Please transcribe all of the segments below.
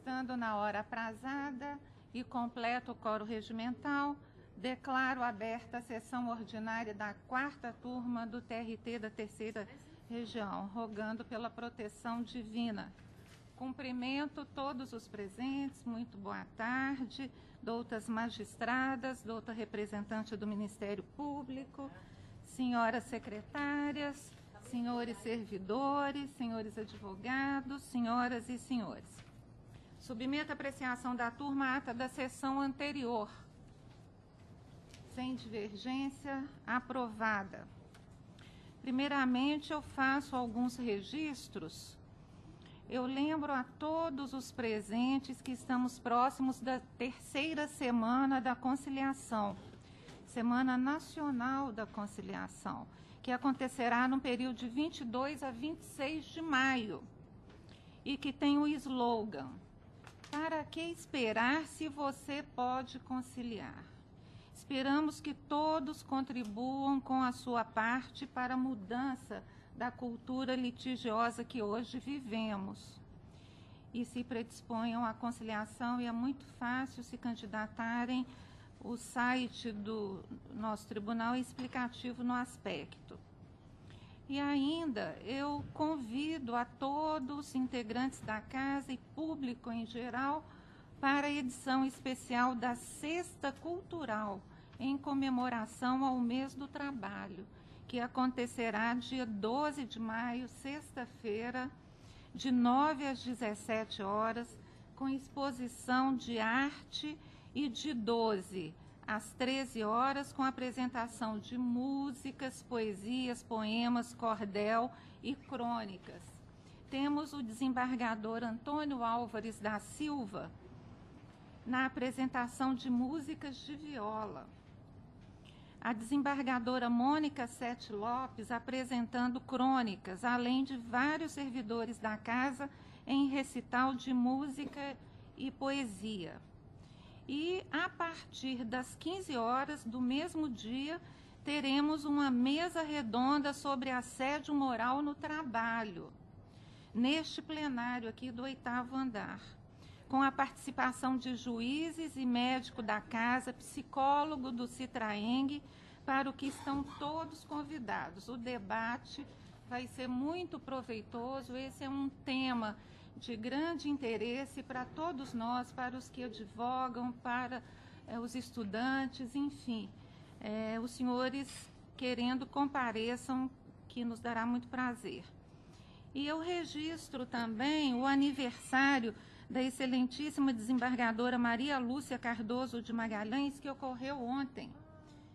Estando na hora aprazada e completo o coro regimental, declaro aberta a sessão ordinária da 4ª turma do TRT da 3ª Região, rogando pela proteção divina. Cumprimento todos os presentes, muito boa tarde, doutas magistradas, douta representante do Ministério Público, senhoras secretárias, senhores servidores, senhores advogados, senhoras e senhores. Submeto a apreciação da turma a ata da sessão anterior. Sem divergência, aprovada. Primeiramente, eu faço alguns registros. Eu lembro a todos os presentes que estamos próximos da 3ª semana da conciliação, Semana Nacional da Conciliação, que acontecerá no período de 22 a 26 de maio e que tem o slogan: para que esperar se você pode conciliar? Esperamos que todos contribuam com a sua parte para a mudança da cultura litigiosa que hoje vivemos e se predisponham à conciliação, e é muito fácil se candidatarem. O site do nosso tribunal é explicativo no aspecto. E ainda eu convido a todos os integrantes da casa e público em geral para a edição especial da Sexta Cultural, em comemoração ao mês do trabalho, que acontecerá dia 12 de maio, sexta-feira, de 9 às 17 horas, com exposição de arte, e de 12 às 13 horas, com apresentação de músicas, poesias, poemas, cordel e crônicas. Temos o desembargador Antônio Álvares da Silva na apresentação de músicas de viola. A desembargadora Mônica Sete Lopes apresentando crônicas, além de vários servidores da casa em recital de música e poesia. E a partir das 15 horas do mesmo dia, teremos uma mesa redonda sobre assédio moral no trabalho, neste plenário aqui do 8º andar, com a participação de juízes e médico da casa, psicólogo do Citraeng, para o que estão todos convidados. O debate vai ser muito proveitoso. Esse é um tema de grande interesse para todos nós, para os que advogam, para os estudantes, enfim. Os senhores, querendo, compareçam, que nos dará muito prazer. E eu registro também o aniversário da excelentíssima desembargadora Maria Lúcia Cardoso de Magalhães, que ocorreu ontem,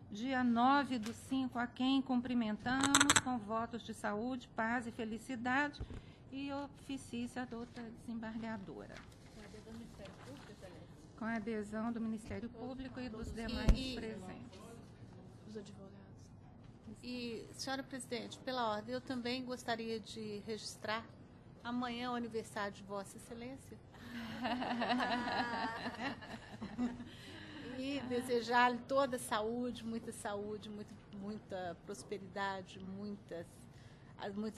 dia 9/5, a quem cumprimentamos com votos de saúde, paz e felicidade, e oficia a doutora desembargadora. Com a adesão do Ministério Público e dos demais presentes. Os advogados. E, senhora presidente, pela ordem, eu também gostaria de registrar amanhã o aniversário de Vossa Excelência. E desejar-lhe toda saúde, muita prosperidade, muitas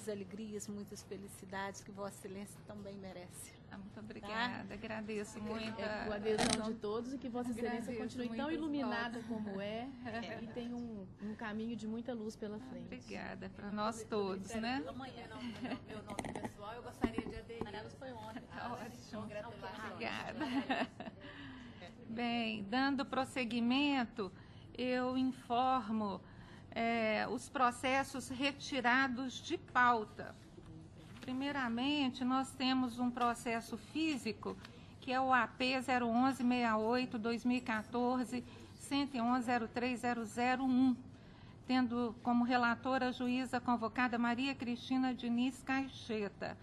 alegrias, muitas felicidades que Vossa Excelência também merece. Muito obrigada, tá? Agradeço muito a adesão de todos e que Vossa Excelência continue tão iluminada como e tem um caminho de muita luz pela frente. Obrigada para nós todos, né? Amanhã, meu nome pessoal, eu gostaria de aderir. Foi ontem. Ótimo. Obrigada. Bem, dando prosseguimento, eu informo os processos retirados de pauta. Primeiramente, nós temos um processo físico, que é o AP 01168-2014, 111-03001, tendo como relatora a juíza convocada Maria Cristina Diniz Caixeta.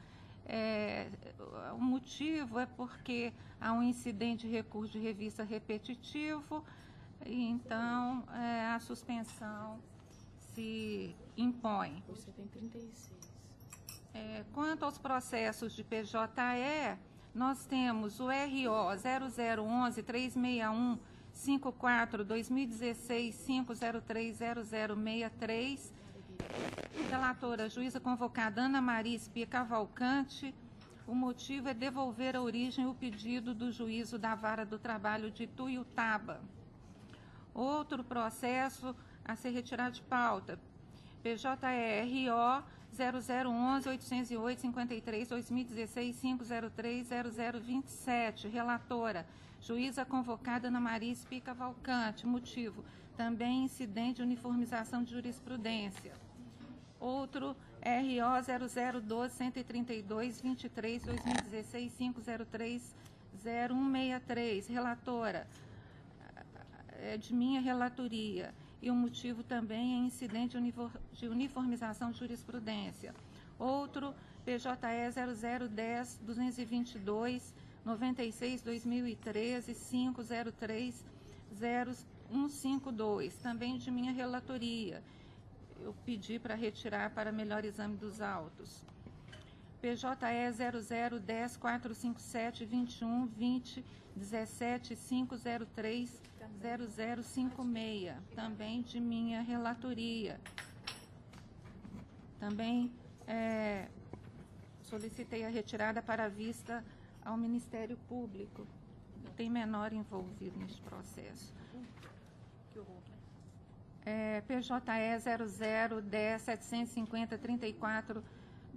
O motivo é porque há um incidente de recurso de revista repetitivo, e então a suspensão se impõe. Você tem 36. Quanto aos processos de PJE, nós temos o RO 0011-3654-2016-5030063, relatora juíza convocada Ana Maria Espia Cavalcante, O motivo é devolver à origem o pedido do juízo da Vara do Trabalho de Tuiutaba. Outro processo a ser retirado de pauta, PJRO 0011-808-53-2016-503-0027, relatora, juíza convocada Ana Maria Espica Valcante, motivo, também incidente de uniformização de jurisprudência. Outro, RO 0012-132-23-2016-503-0163, relatora, é de minha relatoria. E o motivo também é incidente de uniformização de jurisprudência. Outro, PJE 0010-222-96-2013-503-0152, também de minha relatoria. Eu pedi para retirar para melhor exame dos autos. PJE 0010-457-21-20-17-503-0056, também de minha relatoria. Também solicitei a retirada para vista ao Ministério Público. Tem menor envolvido neste processo. Que horror, né? PJE 0010-750-34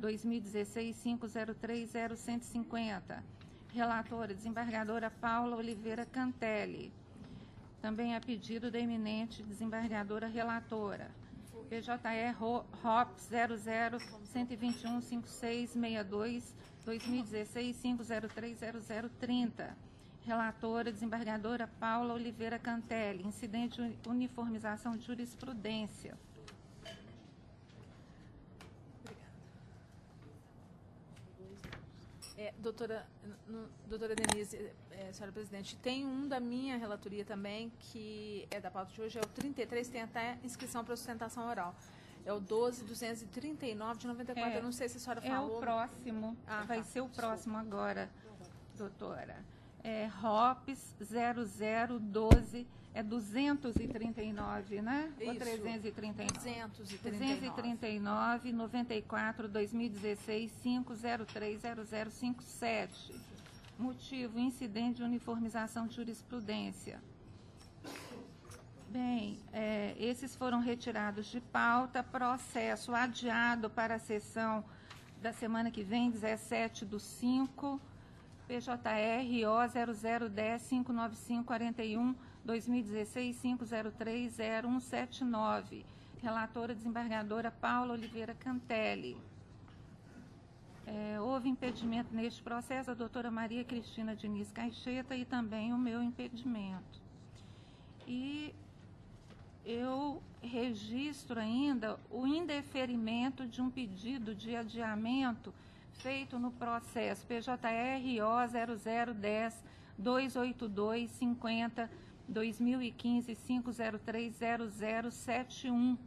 2016-503-0150. Relatora, desembargadora Paula Oliveira Cantelli. Também a pedido da eminente desembargadora relatora. PJE ROPS 00-121-5662 2016-503-0030. Relatora, desembargadora Paula Oliveira Cantelli. Incidente de uniformização de jurisprudência. Doutora Denise, senhora presidente, tem um da minha relatoria também, que é da pauta de hoje, é o 33, tem até inscrição para sustentação oral. É o 12.239 de 94, eu não sei se a senhora falou. É o próximo, vai ser o próximo agora, doutora. ROPS 0012, é 239, né? Isso. Ou 339? 239. 94, 2016, 5030057. Motivo, incidente de uniformização de jurisprudência. Bem, esses foram retirados de pauta. Processo adiado para a sessão da semana que vem, 17/5. PJR O 0010-59541 2016-503-0179. Relatora desembargadora Paula Oliveira Cantelli. Houve impedimento neste processo a doutora Maria Cristina Diniz Caixeta e também o meu impedimento. E eu registro ainda o indeferimento de um pedido de adiamento feito no processo PJRO 0010-282-50 2015-503-0071,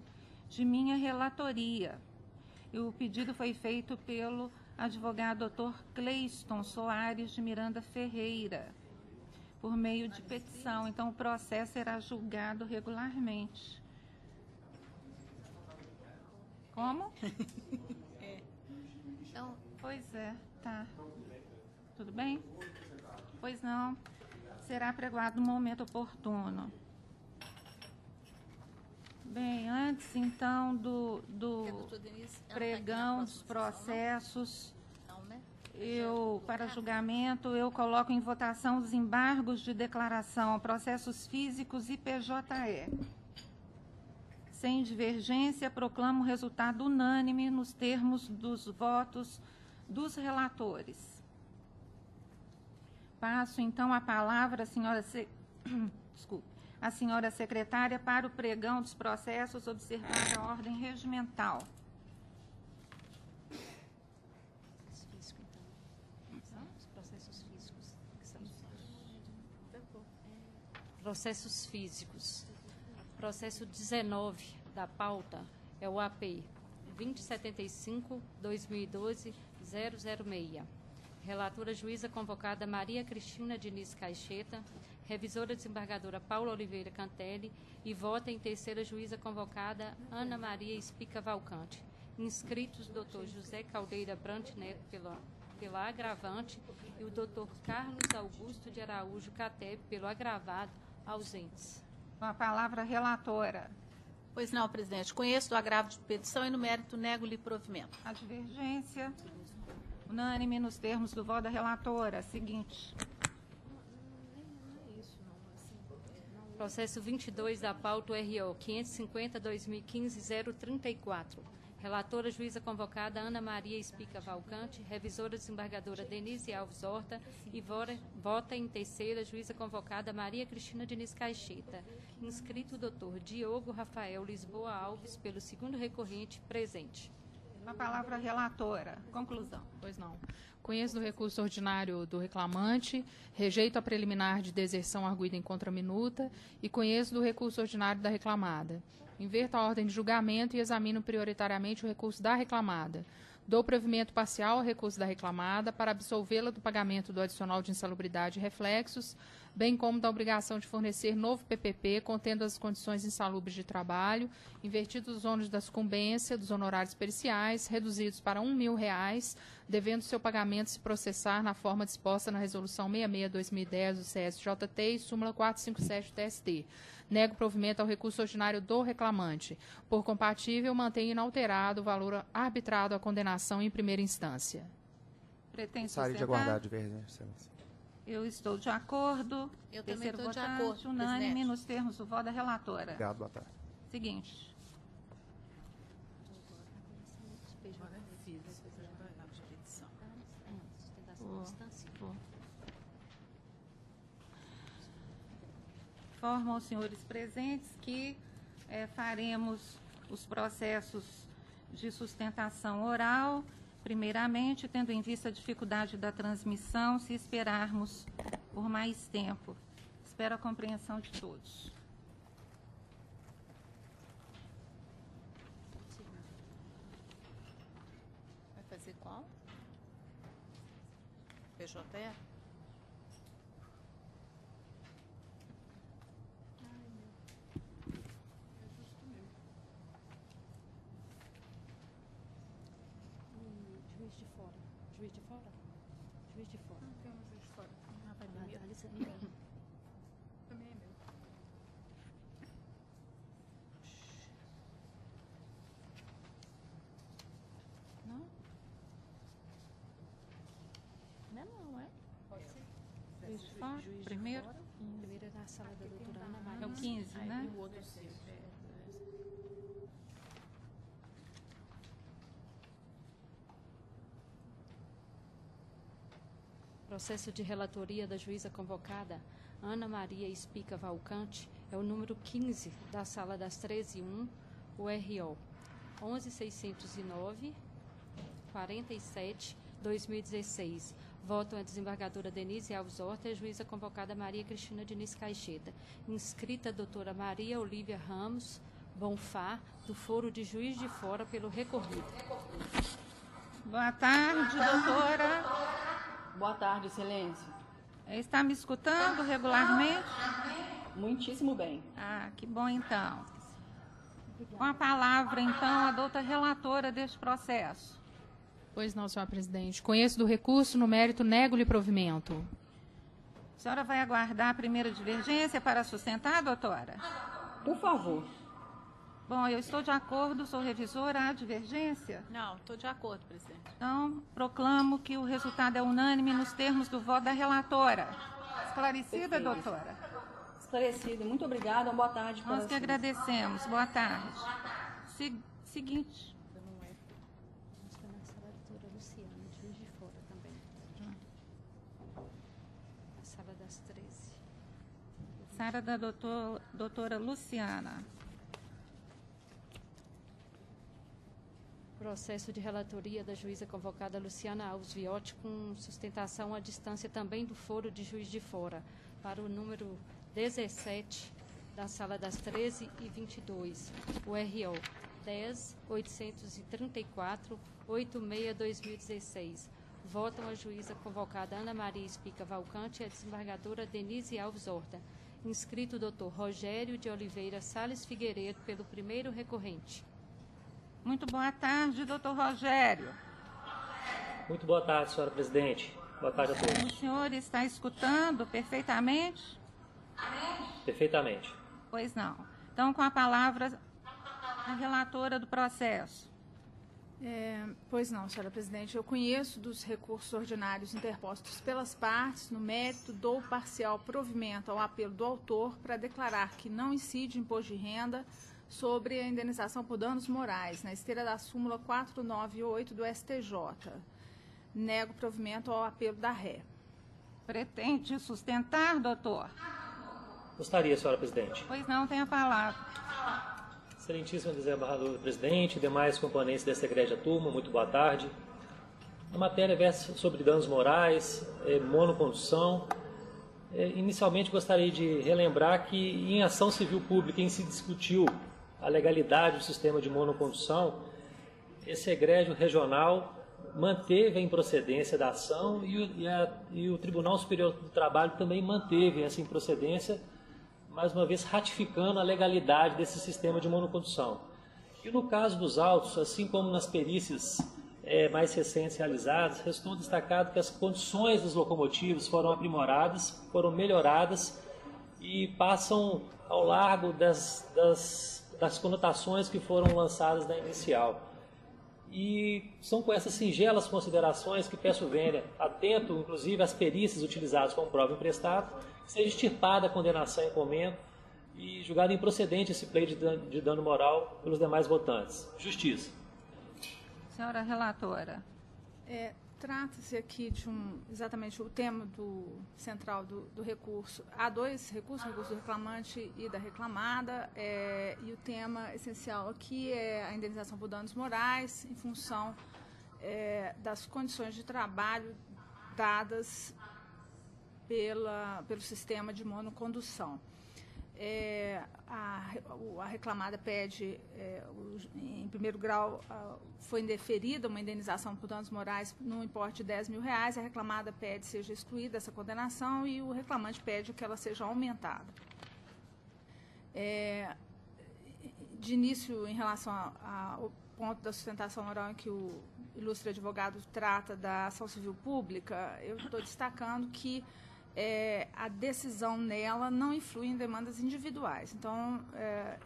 de minha relatoria. E o pedido foi feito pelo advogado Dr. Cleiston Soares de Miranda Ferreira, por meio de petição. Então, o processo será julgado regularmente. Como? Então, Pois é, tá. Tudo bem? Pois não. Será apregoado no momento oportuno. Bem, antes então do doutora Denise, ela pregão tá dos aqui na próxima processos, sessão, não, né? para julgamento, eu coloco em votação os embargos de declaração, processos físicos e PJE. Sem divergência, proclamo o resultado unânime nos termos dos votos dos relatores. Passo, então, a palavra à senhora secretária para o pregão dos processos, observada a ordem regimental. Processos físicos. Processo 19 da pauta é o AP 2075-2012-006. Relatora juíza convocada Maria Cristina Diniz Caixeta, revisora desembargadora Paula Oliveira Cantelli e vota em terceira juíza convocada Ana Maria Espica Valcante. Inscritos Dr. José Caldeira Brant Neto pela agravante, e o doutor Carlos Augusto de Araújo Catebe, pelo agravado, ausentes. Com a palavra, a relatora. Pois não, presidente. Conheço do agravo de petição e, no mérito, nego-lhe provimento. A divergência. Unânime nos termos do voto da relatora. Seguinte. Processo 22 da pauta RO 550-2015-034. Relatora, juíza convocada Ana Maria Espica Valcante, revisora desembargadora Denise Alves Horta e vota em terceira, juíza convocada Maria Cristina Diniz Caixeta. Inscrito o doutor Diogo Rafael Lisboa Alves, pelo segundo recorrente, presente. Com a palavra, a relatora. Conclusão. Pois não. Conheço do recurso ordinário do reclamante, rejeito a preliminar de deserção arguida em contraminuta e conheço do recurso ordinário da reclamada. Inverto a ordem de julgamento e examino prioritariamente o recurso da reclamada. Dou provimento parcial ao recurso da reclamada para absolvê-la do pagamento do adicional de insalubridade e reflexos, bem como da obrigação de fornecer novo PPP contendo as condições insalubres de trabalho, invertidos os ônus da sucumbência, dos honorários periciais, reduzidos para R$1.000, devendo seu pagamento se processar na forma disposta na Resolução 66/2010 do CSJT e súmula 457 do TST. Nego provimento ao recurso ordinário do reclamante. Por compatível, mantenho inalterado o valor arbitrado à condenação em primeira instância. Pretende Gostaria de sustentar? aguardar a divergência, excelência. Eu estou de acordo. Eu também Terceiro estou de votante, acordo, unânime presidente. nos termos do voto da relatora. Obrigado, boa tarde. Seguinte. Informo aos senhores presentes que faremos os processos de sustentação oral, primeiramente, tendo em vista a dificuldade da transmissão, se esperarmos por mais tempo. Espero a compreensão de todos. Vai fazer qual? PJE? Juiz de fora. Juiz de fora? Juiz de fora. Não tem um juiz de fora. Também é meu. Também é meu. Não? Não, é? Pode ser. Juiz de fora, primeiro. Primeiro é na sala da doutora Ana Maria. É o 15, né? O outro sim. Processo de relatoria da juíza convocada Ana Maria Espica Valcante é o número 15 da sala das 13.1, o RO 11.609, 47, 2016. Votam a desembargadora Denise Alves Horta e a juíza convocada Maria Cristina Diniz Caixeta. Inscrita a doutora Maria Olívia Ramos Bonfá, do Foro de Juiz de Fora, pelo recorrido. Boa tarde, doutora. Boa tarde, excelência. Está me escutando regularmente? Muitíssimo bem. Ah, que bom então. Com a palavra, então, a doutora relatora deste processo. Pois não, senhora presidente. Conheço do recurso, no mérito, nego-lhe provimento. A senhora vai aguardar a primeira divergência para sustentar, doutora? Por favor. Bom, eu estou de acordo, sou revisora. Há divergência? Não, estou de acordo, presidente. Então, proclamo que o resultado é unânime nos termos do voto da relatora. Esclarecida, Perfeito. doutora? Esclarecido. Muito obrigada. Boa tarde. Nós para que agradecemos. Boa tarde. Seguinte. Acho que é na sala da doutora Luciana, de Juiz de Fora também. A sala das 13. Sala da doutora Luciana. Processo de relatoria da juíza convocada Luciana Alves Viotti, com sustentação à distância também do Foro de Juiz de Fora, para o número 17 da sala das 13h22, o RO 10.834, 86/2016. Votam a juíza convocada Ana Maria Espica Valcante e a desembargadora Denise Alves Horta. Inscrito o doutor Rogério de Oliveira Sales Figueiredo, pelo primeiro recorrente. Muito boa tarde, doutor Rogério. Muito boa tarde, senhora presidente. Boa tarde a O todos. senhor está escutando perfeitamente? Perfeitamente. Pois não. Então, com a palavra, a relatora do processo. Pois não, senhora presidente. Eu conheço dos recursos ordinários interpostos pelas partes, no mérito dou parcial provimento ao apelo do autor para declarar que não incide imposto de renda sobre a indenização por danos morais, na esteira da súmula 498 do STJ. Nego provimento ao apelo da ré. Pretende sustentar, doutor? Gostaria, senhora presidente. Pois não, tem a palavra. Excelentíssimo desembargador presidente, demais componentes dessa egrégia turma, muito boa tarde. A matéria versa sobre danos morais, monocondução. Inicialmente gostaria de relembrar que em ação civil pública em se discutiu a legalidade do sistema de monocondução, esse egrégio regional manteve a improcedência da ação e o Tribunal Superior do Trabalho também manteve essa improcedência, mais uma vez ratificando a legalidade desse sistema de monocondução. E no caso dos autos, assim como nas perícias mais recentes realizadas, restou destacado que as condições dos locomotivos foram aprimoradas, foram melhoradas e passam ao largo das conotações que foram lançadas na inicial. E são com essas singelas considerações que peço vênia, atento inclusive às perícias utilizadas como prova emprestada, que seja extirpada a condenação em comento e julgado improcedente esse pleito de dano moral pelos demais votantes. Justiça. Senhora relatora. Trata-se aqui de exatamente o tema central do recurso. Há dois recursos, o recurso do reclamante e da reclamada, e o tema essencial aqui é a indenização por danos morais em função das condições de trabalho dadas pelo sistema de monocondução. A reclamada pede, em primeiro grau, foi indeferida uma indenização por danos morais no importe de R$10 mil, a reclamada pede seja excluída essa condenação e o reclamante pede que ela seja aumentada. De início, em relação ao ponto da sustentação oral em que o ilustre advogado trata da ação civil pública, eu estou destacando que a decisão nela não influi em demandas individuais. Então,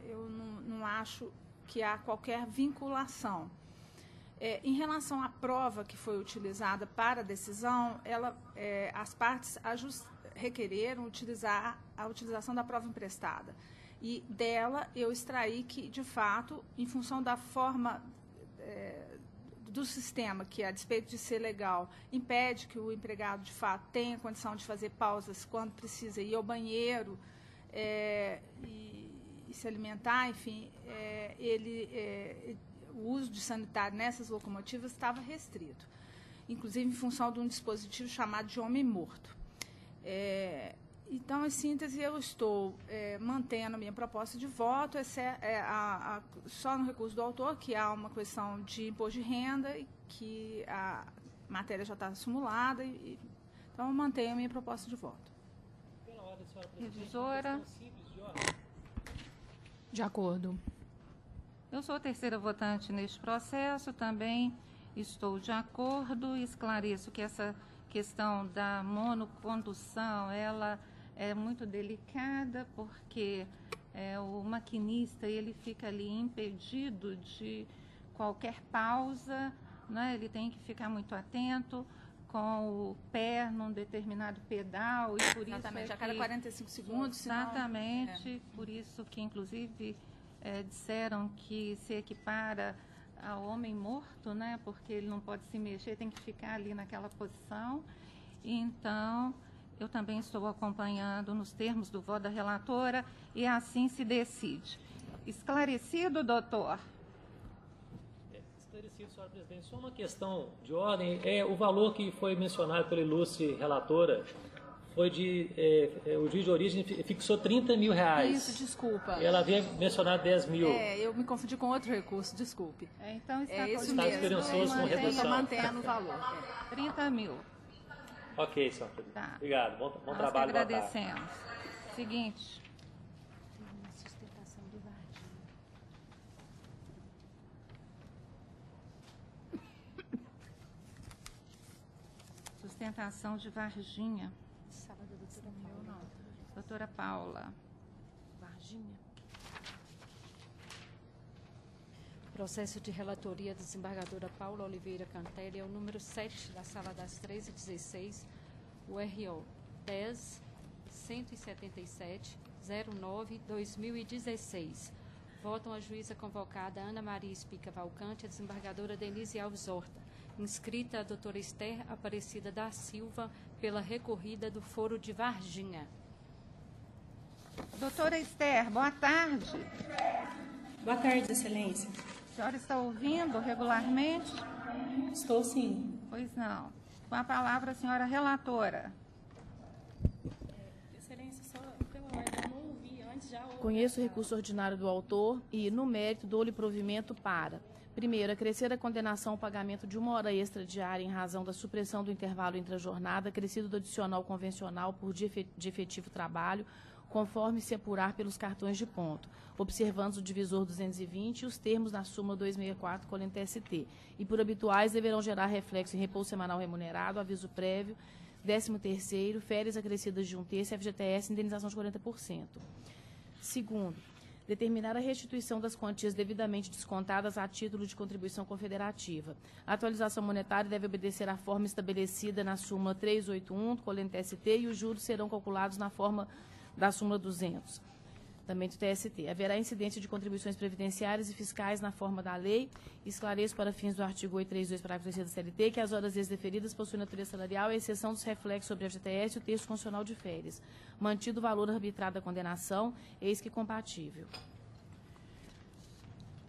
eu não acho que há qualquer vinculação. Em relação à prova que foi utilizada para a decisão, as partes requereram a utilização da prova emprestada. E dela eu extraí que, de fato, em função da forma do sistema, que a despeito de ser legal, impede que o empregado, de fato, tenha condição de fazer pausas quando precisa ir ao banheiro e se alimentar, enfim, o uso de sanitário nessas locomotivas estava restrito, inclusive em função de um dispositivo chamado de homem morto. Então, em síntese, eu estou mantendo a minha proposta de voto, só no recurso do autor, que há uma questão de imposto de renda e que a matéria já está simulada. Então, eu mantenho a minha proposta de voto. Revisora. De acordo. Eu sou a terceira votante neste processo, também estou de acordo e esclareço que essa questão da monocondução, ela é muito delicada, porque o maquinista ele fica ali impedido de qualquer pausa, né? Ele tem que ficar muito atento com o pé num determinado pedal. E por exatamente, isso a cada 45 segundos. Exatamente, por isso que, inclusive, disseram que se equipara ao homem morto, né? Porque ele não pode se mexer, tem que ficar ali naquela posição. Então, eu também estou acompanhando nos termos do voto da relatora e assim se decide. Esclarecido, doutor? Esclarecido, senhora presidente. Só uma questão de ordem. O valor que foi mencionado pela ilustre relatora foi o juiz de origem fixou R$30 mil. Isso, desculpa. Ela havia mencionado 10 mil. Eu me confundi com outro recurso, desculpe. Então está isso mesmo. Esperançoso com redução. Mantendo o valor. 30 mil. Ok, senhora presidente. Tá. Obrigado. Bom Nós trabalho. que agradecemos. Seguinte. Sustentação do VAD. sustentação de Varginha. Sala da doutora Paula. Doutora Paula. Varginha. Processo de relatoria da desembargadora Paula Oliveira Cantelli é o número 7 da Sala das 13h16, o RO 10-177-09-2016. Votam a juíza convocada Ana Maria Espica Valcante, a desembargadora Denise Alves Horta, inscrita a doutora Esther Aparecida da Silva, pela recorrida do foro de Varginha. Doutora Esther, boa tarde. Boa tarde, Excelência. A senhora está ouvindo regularmente? Estou sim. Pois não. Com a palavra, a senhora relatora. Excelência, só pela ordem, eu não ouvi antes, já ouvi. Conheço o recurso ordinário do autor e, no mérito, dou-lhe provimento para: primeiro, acrescer a condenação ao pagamento de 1 hora extra diária em razão da supressão do intervalo entre a jornada, acrescido do adicional convencional por dia de efetivo trabalho, conforme se apurar pelos cartões de ponto, observando o divisor 220 e os termos da súmula 264, colente TST, e por habituais deverão gerar reflexo em repouso semanal remunerado, aviso prévio, 13º, férias acrescidas de 1/3, FGTS, indenização de 40%. Segundo, determinar a restituição das quantias devidamente descontadas a título de contribuição confederativa. A atualização monetária deve obedecer à forma estabelecida na súmula 381, colente TST, e os juros serão calculados na forma da súmula 200, também do TST. Haverá incidência de contribuições previdenciárias e fiscais na forma da lei. Esclareço para fins do artigo 832, parágrafo 3 da CLT, que as horas exdeferidas possuem natureza salarial, à exceção dos reflexos sobre a FGTS e o texto constitucional de férias. Mantido o valor arbitrado da condenação, eis que compatível.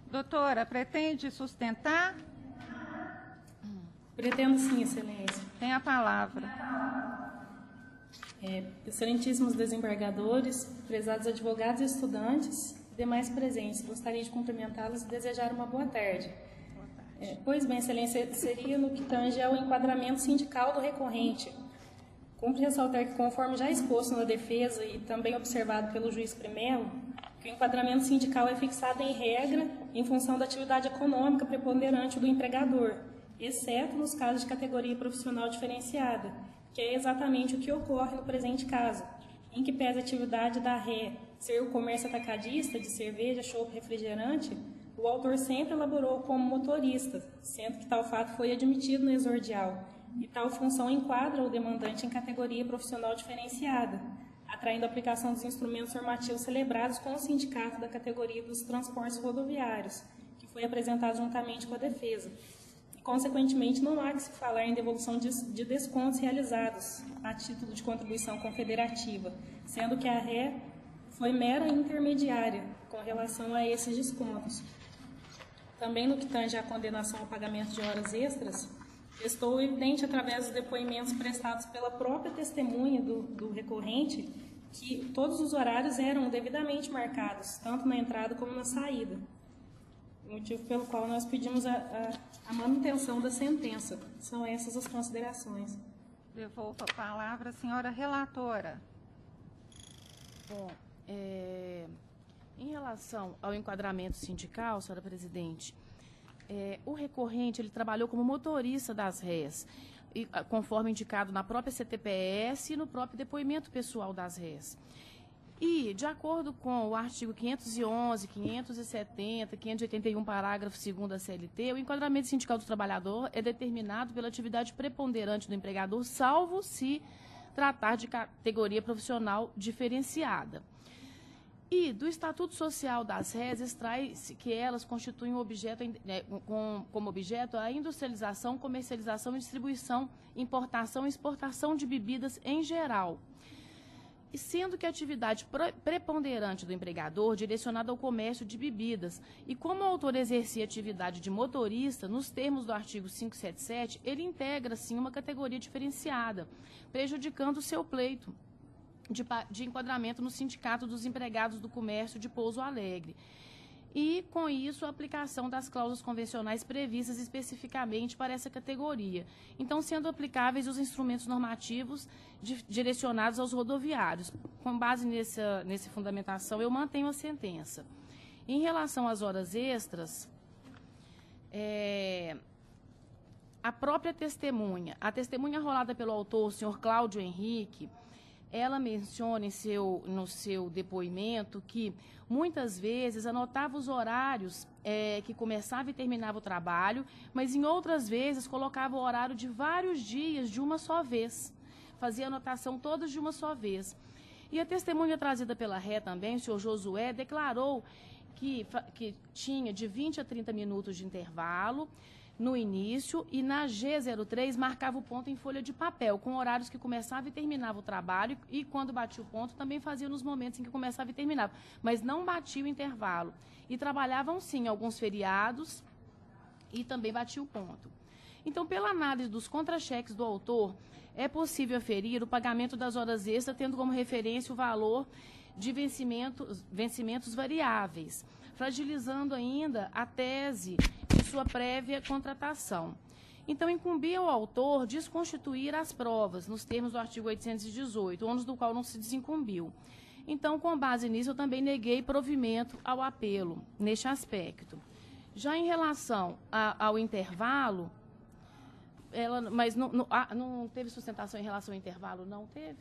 Doutora, pretende sustentar? Pretendo sim, Excelência. Tem a palavra. Excelentíssimos desembargadores, prezados advogados e estudantes, demais presentes, gostaria de cumprimentá-los e desejar uma boa tarde. Pois bem, Excelência, seria no que tange ao enquadramento sindical do recorrente. Cumpre ressaltar que, conforme já exposto na defesa e também observado pelo juiz Primelo, que o enquadramento sindical é fixado em regra em função da atividade econômica preponderante do empregador, exceto nos casos de categoria profissional diferenciada, que é exatamente o que ocorre no presente caso, em que pese a atividade da RE ser o comércio atacadista de cerveja, chopp, refrigerante, o autor sempre elaborou como motorista, sendo que tal fato foi admitido no exordial, e tal função enquadra o demandante em categoria profissional diferenciada, atraindo a aplicação dos instrumentos normativos celebrados com o sindicato da categoria dos transportes rodoviários, que foi apresentado juntamente com a defesa. Consequentemente, não há que se falar em devolução de descontos realizados a título de contribuição confederativa, sendo que a RE foi mera intermediária com relação a esses descontos. Também no que tange à condenação ao pagamento de horas extras, estou evidente através dos depoimentos prestados pela própria testemunha do recorrente que todos os horários eram devidamente marcados, tanto na entrada como na saída. Motivo pelo qual nós pedimos a manutenção da sentença. São essas as considerações. Devolvo a palavra à senhora relatora. Bom, em relação ao enquadramento sindical, senhora presidente, o recorrente ele trabalhou como motorista das RES, conforme indicado na própria CTPS e no próprio depoimento pessoal das RES. E, de acordo com o artigo 511, 570, 581, parágrafo 2º da CLT, o enquadramento sindical do trabalhador é determinado pela atividade preponderante do empregador, salvo se tratar de categoria profissional diferenciada. E, do Estatuto Social das RES, extrai-se que elas constituem como objeto a industrialização, comercialização e distribuição, importação e exportação de bebidas em geral. E sendo que a atividade preponderante do empregador direcionada ao comércio de bebidas, e como o autor exercia atividade de motorista, nos termos do artigo 577, ele integra, sim, uma categoria diferenciada, prejudicando o seu pleito de enquadramento no Sindicato dos Empregados do Comércio de Pouso Alegre. E, com isso, a aplicação das cláusulas convencionais previstas especificamente para essa categoria. Então, sendo aplicáveis os instrumentos normativos direcionados aos rodoviários. Com base nessa fundamentação, eu mantenho a sentença. Em relação às horas extras, a própria testemunha, a testemunha rolada pelo autor, o senhor Cláudio Henrique, ela menciona no seu depoimento que, muitas vezes, anotava os horários que começava e terminava o trabalho, mas, em outras vezes, colocava o horário de vários dias de uma só vez. Fazia anotação todas de uma só vez. E a testemunha trazida pela ré também, o senhor Josué, declarou que tinha de 20 a 30 minutos de intervalo no início, e na G03 marcava o ponto em folha de papel, com horários que começava e terminava o trabalho, e quando batia o ponto também fazia nos momentos em que começava e terminava, mas não batia o intervalo. E trabalhavam sim alguns feriados e também batia o ponto. Então, pela análise dos contra-cheques do autor, é possível aferir o pagamento das horas extras, tendo como referência o valor de vencimentos variáveis, fragilizando ainda a tese de sua prévia contratação. Então, incumbia ao autor desconstituir as provas, nos termos do artigo 818, ônus do qual não se desincumbiu. Então, com base nisso, eu também neguei provimento ao apelo, neste aspecto. Já em relação ao intervalo, mas não teve sustentação em relação ao intervalo? Não teve?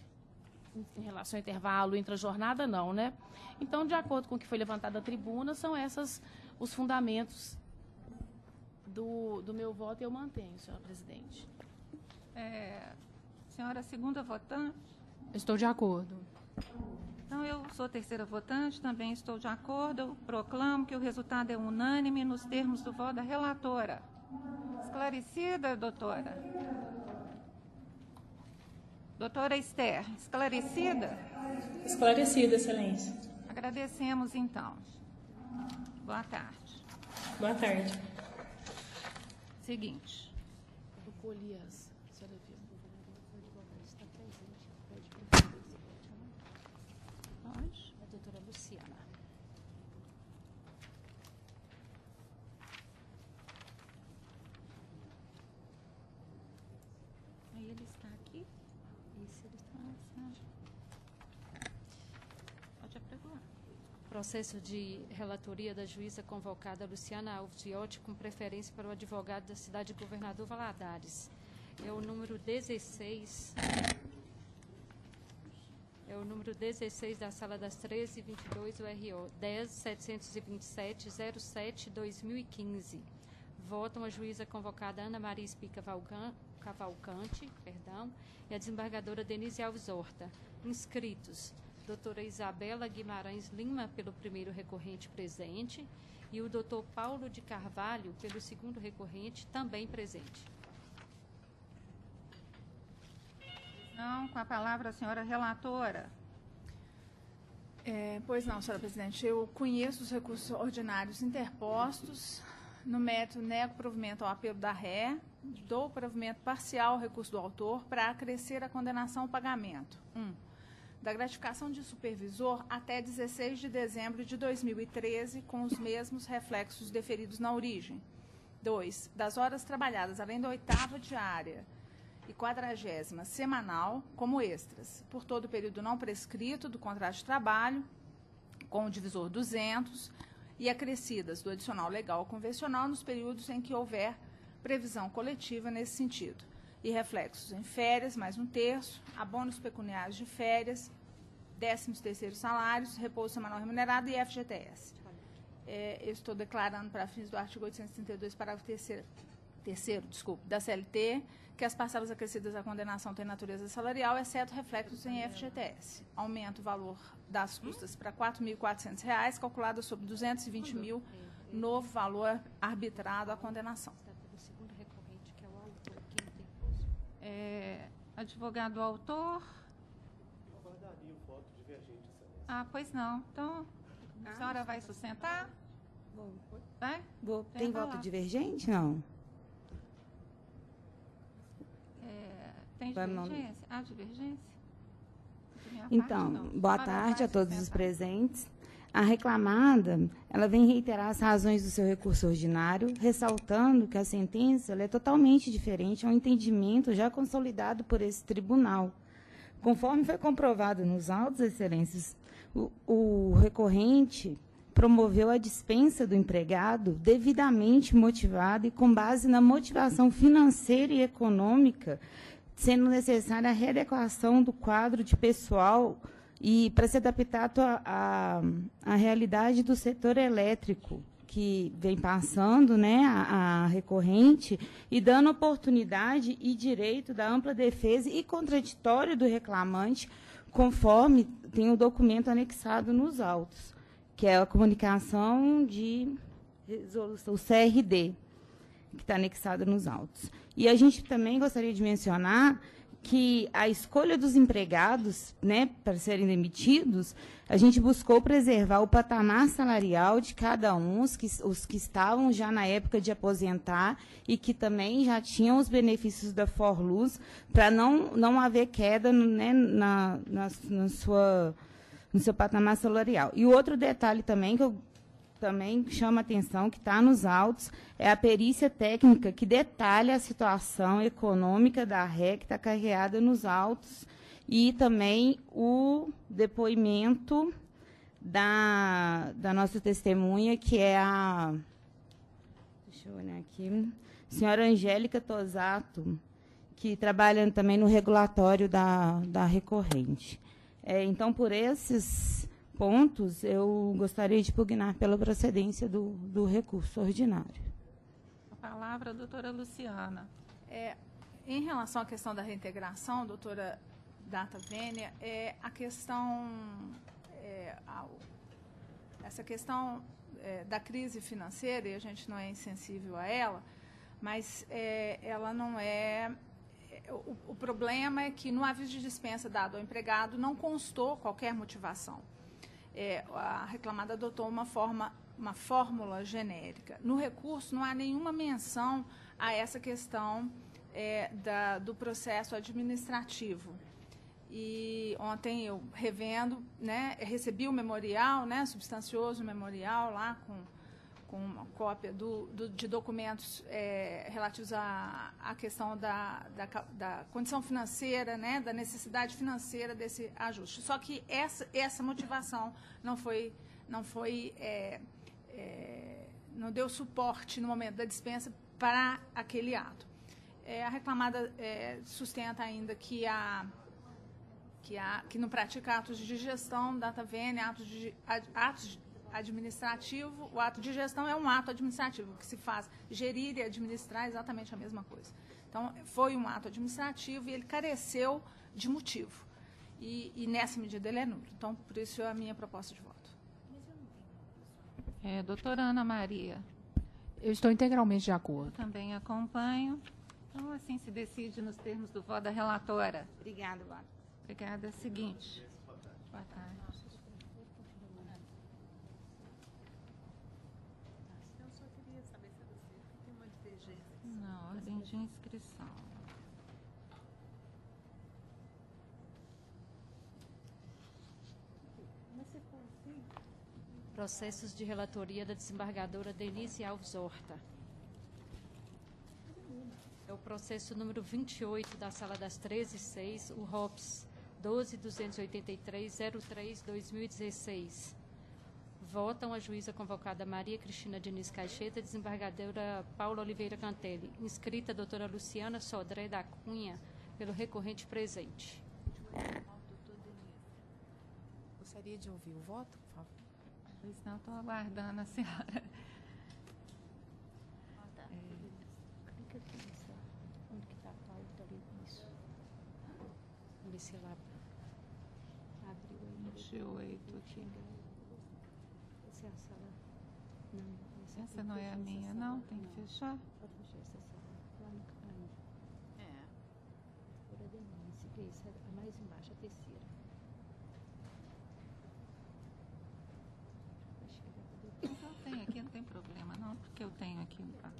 Em relação ao intervalo intrajornada, não, né? Então, de acordo com o que foi levantado à tribuna, são esses os fundamentos do meu voto, e eu mantenho, senhora presidente. Senhora segunda votante? Estou de acordo. Então, eu sou terceira votante, também estou de acordo. Eu proclamo que o resultado é unânime nos termos do voto da relatora. Esclarecida, doutora? Doutora Esther, esclarecida? Esclarecida, excelência. Agradecemos, então. Boa tarde. Boa tarde. Seguinte. Eu colhi as... A doutora Luciana. Aí ele está aqui. Isso, ele está. Pode apregoar. Processo de relatoria da juíza convocada Luciana Alves Viotti, com preferência para o advogado da cidade de Governador Valadares. É o número 16. É o número 16 da Sala das 1322, URO 10.727.07.2015. Votam a juíza convocada Ana Maria Espica Cavalcante, e a desembargadora Denise Alves Horta. Inscritos: doutora Isabela Guimarães Lima, pelo primeiro recorrente, presente, e o doutor Paulo de Carvalho, pelo segundo recorrente, também presente. Não, com a palavra a senhora relatora. Pois não, senhora presidente. Eu conheço os recursos ordinários interpostos. No mérito, nego provimento ao apelo da ré, dou provimento parcial ao recurso do autor para acrescer a condenação ao pagamento. 1. Da gratificação de supervisor até 16 de dezembro de 2013, com os mesmos reflexos deferidos na origem. 2. Das horas trabalhadas, além da 8ª diária e 40ª semanal, como extras, por todo o período não prescrito do contrato de trabalho, com o divisor 200, e acrescidas do adicional legal ou convencional nos períodos em que houver previsão coletiva nesse sentido. E reflexos em férias, mais 1/3, abonos pecuniários de férias, 13º salários, repouso semanal remunerado e FGTS. Eu estou declarando, para fins do artigo 832, parágrafo 3º, da CLT, que as parcelas acrescidas à condenação têm natureza salarial, exceto reflexos em FGTS. Aumenta o valor das custas para R$ 4.400, calculado sobre 220 mil, novo valor arbitrado à condenação. Advogado autor. Aguardaria o voto divergente, excelência. Pois não. Então, a senhora vai sustentar? Vou. Vai? Vou. Tem voto divergente? Não. Tem divergência? Há divergência? Então, boa tarde a todos os presentes. A reclamada, ela vem reiterar as razões do seu recurso ordinário, ressaltando que a sentença ela é totalmente diferente ao entendimento já consolidado por esse tribunal. Conforme foi comprovado nos autos, excelências, o recorrente promoveu a dispensa do empregado devidamente motivado e com base na motivação financeira e econômica, sendo necessária a readequação do quadro de pessoal e para se adaptar à realidade do setor elétrico, que vem passando, né, a recorrente, e dando oportunidade e direito da ampla defesa e contraditório do reclamante, conforme tem o documento anexado nos autos, que é a comunicação de resolução, o CRD, que está anexada nos autos. E a gente também gostaria de mencionar que a escolha dos empregados, né, para serem demitidos, a gente buscou preservar o patamar salarial de cada um, os que estavam já na época de aposentar e que também já tinham os benefícios da Forluz, para não haver queda, né, no seu patamar salarial. E o outro detalhe também que eu também chama a atenção, que está nos autos, é a perícia técnica que detalha a situação econômica da RE, que está carreada nos autos, e também o depoimento da nossa testemunha, que é a... Deixa eu olhar aqui. Senhora Angélica Tosato, que trabalha também no regulatório da recorrente. Então, por esses pontos, eu gostaria de pugnar pela procedência do recurso ordinário. A palavra, doutora Luciana. Em relação à questão da reintegração, doutora Data Vênia, essa questão da crise financeira, e a gente não é insensível a ela, mas ela não é... O problema é que no aviso de dispensa dado ao empregado não constou qualquer motivação. A reclamada adotou uma fórmula genérica. No recurso, não há nenhuma menção a essa questão do processo administrativo. E ontem eu, revendo, né, recebi o memorial, né, substancioso memorial, lá com uma cópia de documentos relativos à questão da condição financeira, né, da necessidade financeira desse ajuste. Só que essa motivação não deu suporte no momento da dispensa para aquele ato. A reclamada sustenta ainda que não pratica atos de gestão, data vênia, atos administrativo. O ato de gestão é um ato administrativo, que se faz gerir e administrar exatamente a mesma coisa. Então, foi um ato administrativo e ele careceu de motivo. E nessa medida ele é nulo. Então, por isso, é a minha proposta de voto. Doutora Ana Maria. Eu estou integralmente de acordo. Eu também acompanho. Então, assim se decide nos termos do voto da relatora. Obrigada, Vara. Obrigada. Seguinte. Boa tarde. Não, ordem de inscrição. Processos de relatoria da desembargadora Denise Alves Horta. É o processo número 28 da Sala das 13/6, o ROPS 12.283.03/2016. Votam a juíza convocada Maria Cristina Diniz Caixeta, desembargadora Paula Oliveira Cantelli, inscrita a doutora Luciana Sodré da Cunha, pelo recorrente presente. Gostaria de ouvir o voto, por favor? Pois não, estou aguardando a senhora. Clica aqui, onde que está a pauta ali? Isso. Vamos ver se ela abriu aí. 28 aqui. Essa é a sala. Não. Essa não é a minha, não? Tem que fechar? Pode fechar essa sala. Lá no canto. Por a Denise, que isso é a mais embaixo, a terceira. Eu tenho aqui, não tem problema, não, porque eu tenho aqui no papel.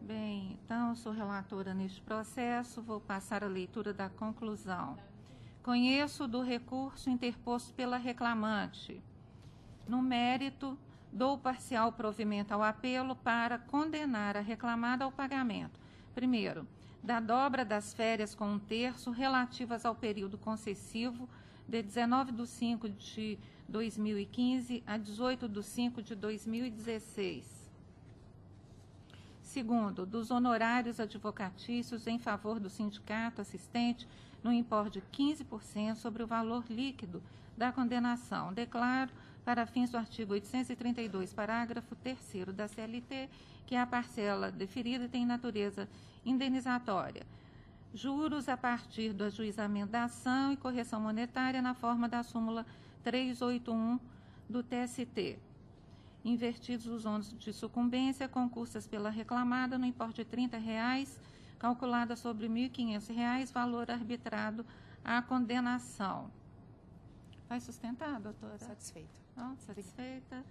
Bem, então, eu sou relatora neste processo, vou passar a leitura da conclusão. Conheço do recurso interposto pela reclamante. No mérito, dou parcial provimento ao apelo para condenar a reclamada ao pagamento. Primeiro, da dobra das férias com 1/3 relativas ao período concessivo de 19/5 de 2015 a 18/5 de 2016. Segundo, dos honorários advocatícios em favor do sindicato assistente no importe de 15% sobre o valor líquido da condenação. Declaro, para fins do artigo 832, parágrafo 3º da CLT, que a parcela deferida tem natureza indenizatória. Juros a partir do ajuizamento da ação e correção monetária na forma da súmula 381 do TST. Invertidos os ônus de sucumbência concursas pela reclamada no importe de R$ 30, calculada sobre R$ 1.500, valor arbitrado à condenação. Vai sustentar, doutora? Satisfeita. Não, satisfeita.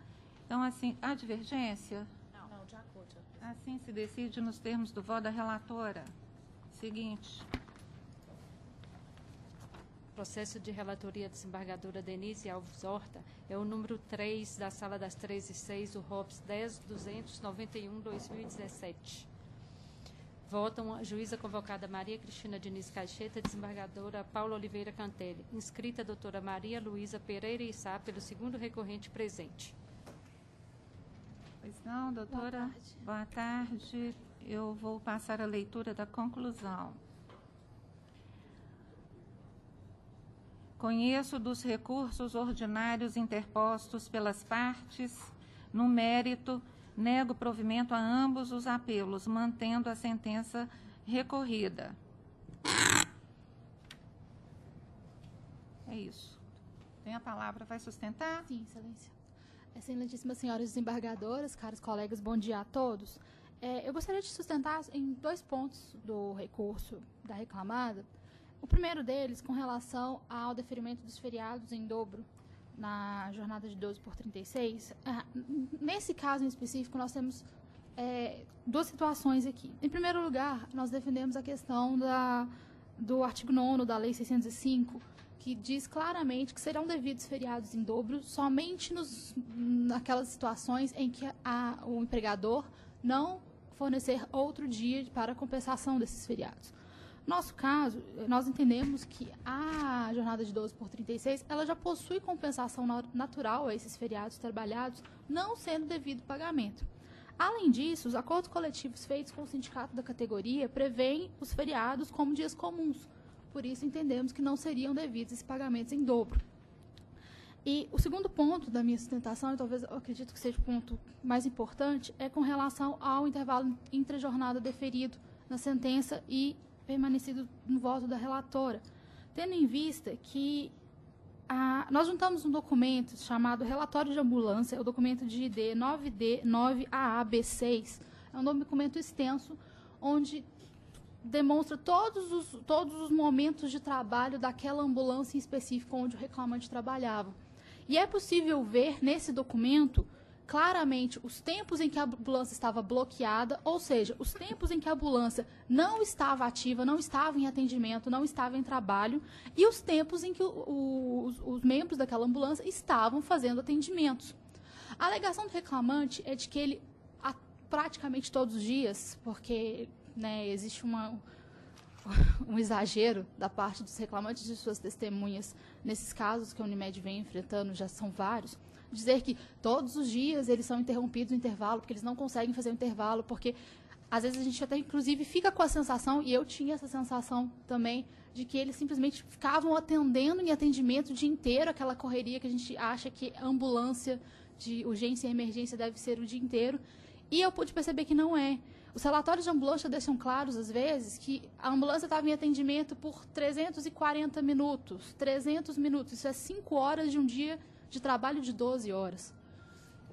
Então, assim, há divergência? Não, de acordo. Assim se decide nos termos do voto da relatora. Seguinte. Processo de relatoria da desembargadora Denise Alves Horta é o número 3 da Sala das 13/6 do ROPS 10.291/2017. Votam a juíza convocada Maria Cristina Diniz Caixeta, desembargadora Paula Oliveira Cantelli, inscrita a doutora Maria Luísa Pereira Issá, pelo segundo recorrente presente. Pois não, doutora? Boa tarde. Eu vou passar a leitura da conclusão. Conheço dos recursos ordinários interpostos pelas partes, no mérito, nego provimento a ambos os apelos, mantendo a sentença recorrida. É isso. Tem a palavra, vai sustentar? Sim, excelência. Excelentíssimas senhoras desembargadoras, caros colegas, bom dia a todos. Eu gostaria de sustentar em 2 pontos do recurso da reclamada. O primeiro deles, com relação ao deferimento dos feriados em dobro na jornada de 12/36. Nesse caso em específico, nós temos 2 situações aqui. Em primeiro lugar, nós defendemos a questão do artigo 9º da Lei 605, que diz claramente que serão devidos feriados em dobro somente naquelas situações em que o empregador não fornecer outro dia para compensação desses feriados. Nosso caso, nós entendemos que a jornada de 12/36, ela já possui compensação natural a esses feriados trabalhados, não sendo devido pagamento. Além disso, os acordos coletivos feitos com o sindicato da categoria prevêem os feriados como dias comuns. Por isso, entendemos que não seriam devidos esses pagamentos em dobro. E o segundo ponto da minha sustentação, e talvez eu acredito que seja o ponto mais importante, é com relação ao intervalo intra-jornada deferido na sentença e permanecido no voto da relatora, tendo em vista que nós juntamos um documento chamado Relatório de Ambulância, é o documento de ID 9D9AAB6, é um documento extenso, onde demonstra todos os momentos de trabalho daquela ambulância em específico onde o reclamante trabalhava. E é possível ver nesse documento claramente os tempos em que a ambulância estava bloqueada, ou seja, os tempos em que a ambulância não estava ativa, não estava em atendimento, não estava em trabalho, e os tempos em que os membros daquela ambulância estavam fazendo atendimentos. A alegação do reclamante é de que ele, praticamente todos os dias, porque existe um exagero da parte dos reclamantes e de suas testemunhas nesses casos que a Unimed vem enfrentando, já são vários, dizer que todos os dias eles são interrompidos no intervalo, porque eles não conseguem fazer o intervalo, porque às vezes a gente até inclusive fica com a sensação, e eu tinha essa sensação também, de que eles simplesmente ficavam atendendo em atendimento o dia inteiro, aquela correria que a gente acha que a ambulância de urgência e emergência deve ser o dia inteiro, e eu pude perceber que não é. Os relatórios de ambulância deixam claros, às vezes, que a ambulância estava em atendimento por 340 minutos, 300 minutos, isso é 5 horas de um dia de trabalho de 12 horas.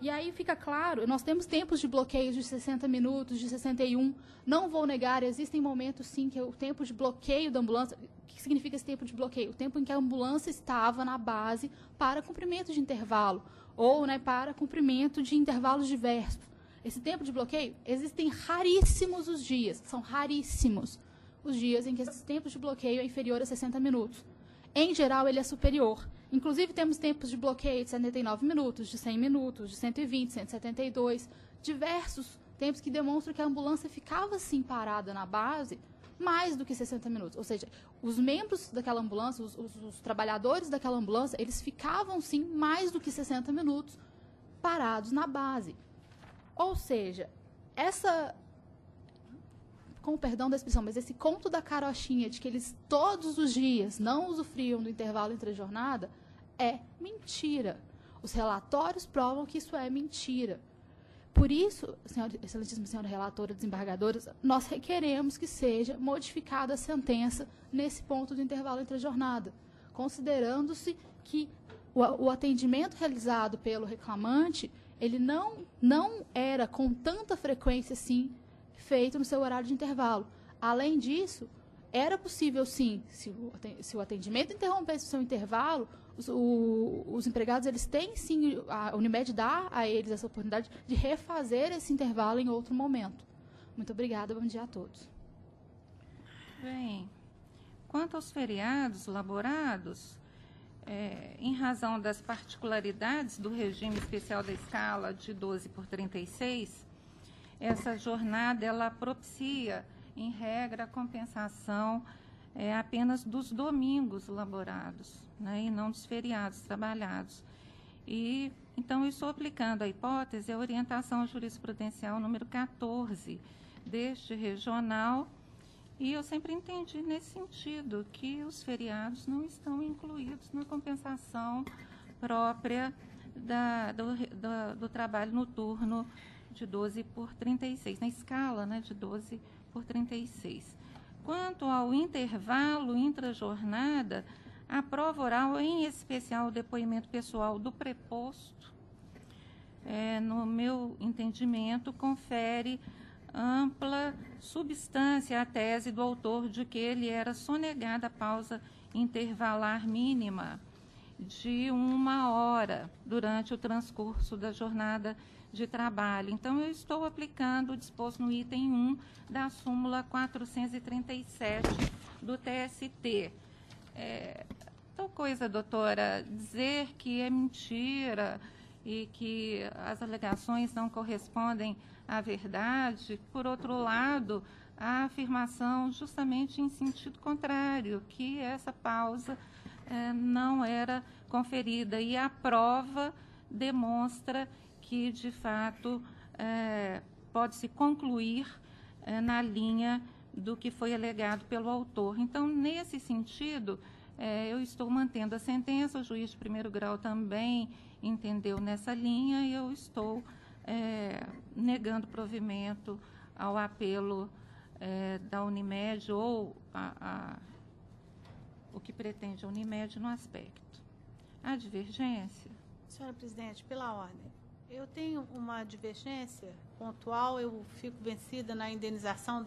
E aí fica claro, nós temos tempos de bloqueios de 60 minutos, de 61, não vou negar, existem momentos sim que o tempo de bloqueio da ambulância, o que significa esse tempo de bloqueio? O tempo em que a ambulância estava na base para cumprimento de intervalo, ou para cumprimento de intervalos diversos. Esse tempo de bloqueio, existem raríssimos os dias, são raríssimos os dias em que esse tempo de bloqueio é inferior a 60 minutos. Em geral, ele é superior. Inclusive, temos tempos de bloqueio de 79 minutos, de 100 minutos, de 120, 172, diversos tempos que demonstram que a ambulância ficava, sim, parada na base mais do que 60 minutos. Ou seja, os membros daquela ambulância, os trabalhadores daquela ambulância, eles ficavam, sim, mais do que 60 minutos parados na base. Ou seja, com o perdão da expressão, mas esse conto da carochinha de que eles todos os dias não usufruíam do intervalo entre a jornada é mentira. Os relatórios provam que isso é mentira. Por isso, excelentíssima senhora relatora, desembargadores, nós requeremos que seja modificada a sentença nesse ponto do intervalo entre a jornada, considerando-se que o atendimento realizado pelo reclamante, ele não era com tanta frequência, assim, feito no seu horário de intervalo. Além disso, era possível, sim, se o atendimento interrompesse o seu intervalo, os empregados, eles têm, sim, a Unimed dá a eles essa oportunidade de refazer esse intervalo em outro momento. Muito obrigada, bom dia a todos. Bem, quanto aos feriados laborados, em razão das particularidades do regime especial da escala de 12/36, essa jornada ela propicia, em regra, a compensação apenas dos domingos laborados, né, e não dos feriados trabalhados. E, então, eu estou aplicando a hipótese, a orientação jurisprudencial número 14 deste regional, e eu sempre entendi nesse sentido, que os feriados não estão incluídos na compensação própria do trabalho noturno de 12/36, na escala, né, de 12/36. Quanto ao intervalo intrajornada, a prova oral, em especial o depoimento pessoal do preposto, no meu entendimento, confere ampla substância à tese do autor de que ele era sonegada a pausa intervalar mínima de 1 hora durante o transcurso da jornada de trabalho. Então, eu estou aplicando o disposto no item 1 da súmula 437 do TST. Tal coisa, doutora, dizer que é mentira e que as alegações não correspondem à verdade. Por outro lado, a afirmação justamente em sentido contrário, que essa pausa não era conferida, e a prova demonstra que, de fato, pode-se concluir na linha do que foi alegado pelo autor. Então, nesse sentido, eu estou mantendo a sentença, o juiz de primeiro grau também entendeu nessa linha, e eu estou negando provimento ao apelo da Unimed ou o que pretende a Unimed no aspecto. A divergência? Senhora presidente, pela ordem, eu tenho uma divergência pontual, eu fico vencida na indenização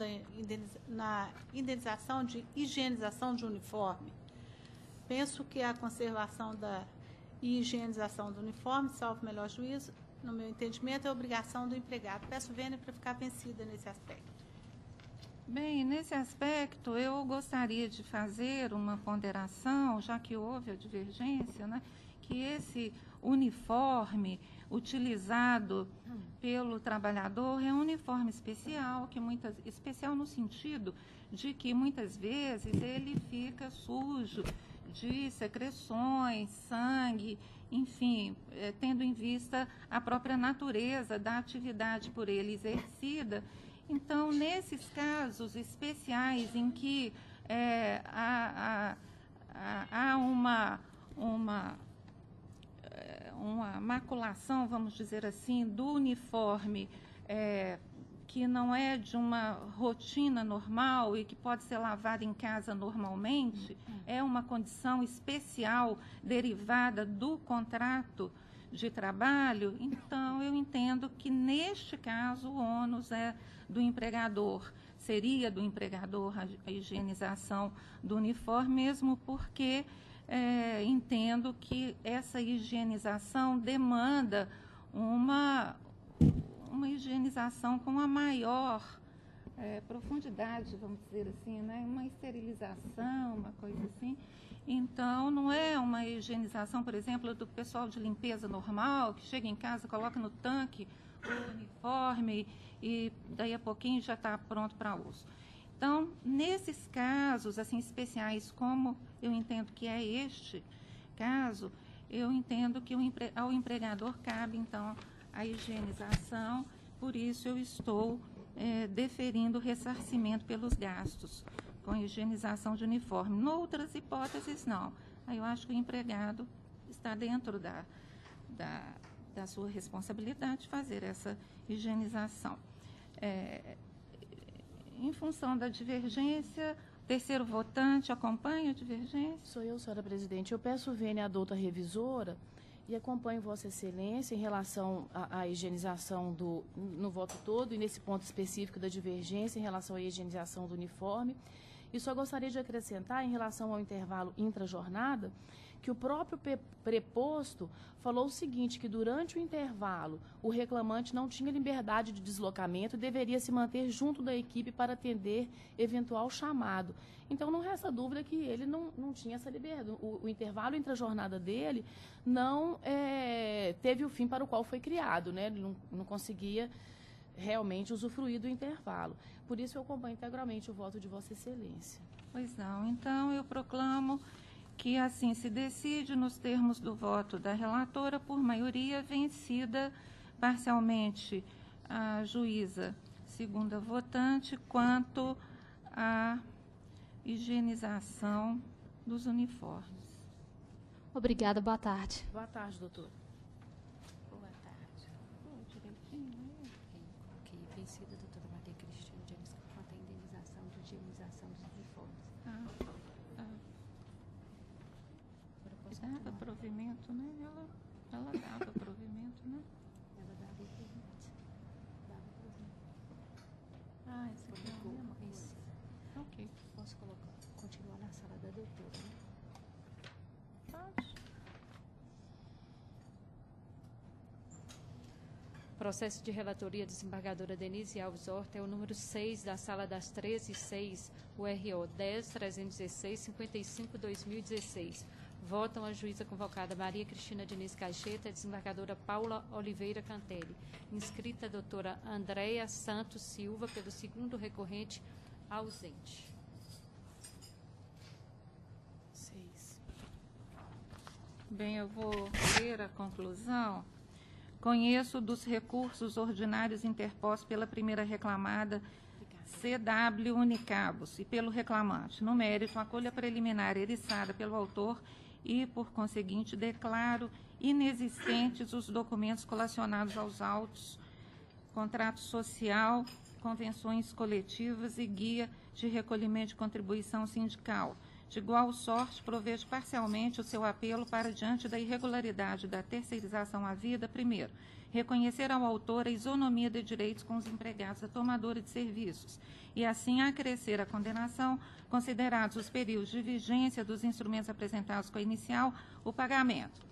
de higienização de uniforme. Penso que a conservação da higienização do uniforme, salvo melhor juízo, no meu entendimento, é obrigação do empregado. Peço vênia para ficar vencida nesse aspecto. Bem, nesse aspecto, eu gostaria de fazer uma ponderação, já que houve a divergência, né, que esse uniforme utilizado pelo trabalhador é um uniforme especial, especial no sentido de que muitas vezes ele fica sujo de secreções, sangue, enfim, tendo em vista a própria natureza da atividade por ele exercida. Então, nesses casos especiais em que há uma maculação, vamos dizer assim, do uniforme, que não é de uma rotina normal e que pode ser lavado em casa normalmente, é uma condição especial derivada do contrato de trabalho. Então, eu entendo que, neste caso, o ônus é do empregador, seria do empregador a higienização do uniforme, mesmo porque entendo que essa higienização demanda uma higienização com a maior profundidade, vamos dizer assim, né? Uma esterilização, uma coisa assim. Então, não é uma higienização, por exemplo, do pessoal de limpeza normal, que chega em casa, coloca no tanque o uniforme e daí a pouquinho já está pronto para uso. Então, nesses casos assim especiais, como eu entendo que é este caso, eu entendo que ao empregador cabe, então, a higienização, por isso eu estou deferindo ressarcimento pelos gastos com higienização de uniforme. Noutras hipóteses, não. Aí eu acho que o empregado está dentro da sua responsabilidade de fazer essa higienização. Em função da divergência, terceiro votante acompanha a divergência? Sou eu, senhora presidente. Eu peço vênia à douta revisora e acompanho Vossa Excelência em relação à higienização no voto todo e nesse ponto específico da divergência em relação à higienização do uniforme. E só gostaria de acrescentar em relação ao intervalo intra-jornada que o próprio preposto falou o seguinte, que durante o intervalo o reclamante não tinha liberdade de deslocamento e deveria se manter junto da equipe para atender eventual chamado. Então, não resta dúvida que ele não tinha essa liberdade. O intervalo intra-jornada dele não teve o fim para o qual foi criado, né? Ele não conseguia realmente usufruir do intervalo. Por isso, eu acompanho integralmente o voto de Vossa Excelência. Pois não. Então, eu proclamo que assim se decide nos termos do voto da relatora por maioria vencida parcialmente a juíza segunda votante quanto à higienização dos uniformes. Obrigada, boa tarde. Boa tarde, doutora. Boa tarde. Ok, vencida a doutora Maria Cristina de Anis quanto à indenização de higienização dos uniformes. Dava provimento, né? Ela dava provimento, né? Ela dava provimento. Esse aqui é a mesma coisa. Ok. Posso continuar na sala da doutora, né? Pode. Processo de relatoria desembargadora Denise Alves Horta é o número 6 da sala das 13h06, URO 10.316.55/2016. Votam a juíza convocada Maria Cristina Diniz Caixeta e a desembargadora Paula Oliveira Cantelli. Inscrita a doutora Andréia Santos Silva, pelo segundo recorrente, ausente. 6. Bem, eu vou ler a conclusão. Conheço dos recursos ordinários interpostos pela primeira reclamada CW Unicabos e pelo reclamante. No mérito, a acolha preliminar eriçada pelo autor e, por conseguinte, declaro inexistentes os documentos colacionados aos autos, contrato social, convenções coletivas e guia de recolhimento de contribuição sindical. De igual sorte, provejo parcialmente o seu apelo para, diante da irregularidade da terceirização havida, primeiro, reconhecer ao autor a isonomia de direitos com os empregados da tomadora de serviços e, assim, acrescer a condenação, considerados os períodos de vigência dos instrumentos apresentados com a inicial, o pagamento.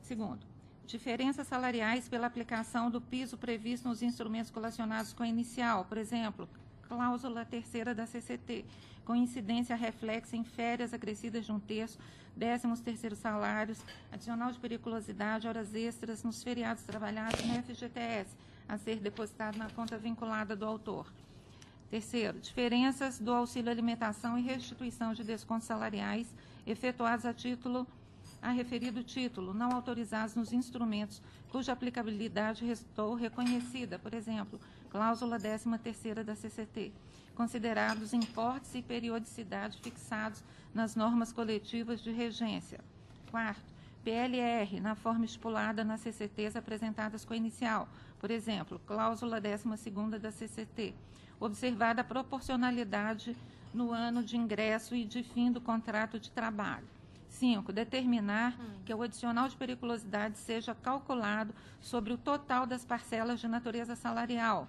Segundo, diferenças salariais pela aplicação do piso previsto nos instrumentos colacionados com a inicial, por exemplo, cláusula terceira da CCT, com incidência reflexa em férias acrescidas de 1/3, 13º salários, adicional de periculosidade, horas extras nos feriados trabalhados no FGTS, a ser depositado na conta vinculada do autor. Terceiro, diferenças do auxílio alimentação e restituição de descontos salariais efetuados a referido título, não autorizados nos instrumentos cuja aplicabilidade restou reconhecida, por exemplo, cláusula 13ª da CCT, considerados importes e periodicidade fixados nas normas coletivas de regência. Quarto, PLR, na forma estipulada nas CCTs apresentadas com a inicial, por exemplo, cláusula 12ª da CCT, observada a proporcionalidade no ano de ingresso e de fim do contrato de trabalho. 5. Determinar que o adicional de periculosidade seja calculado sobre o total das parcelas de natureza salarial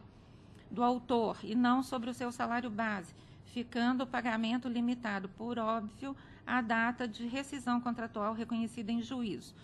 do autor e não sobre o seu salário base, ficando o pagamento limitado, por óbvio, à data de rescisão contratual reconhecida em juízo.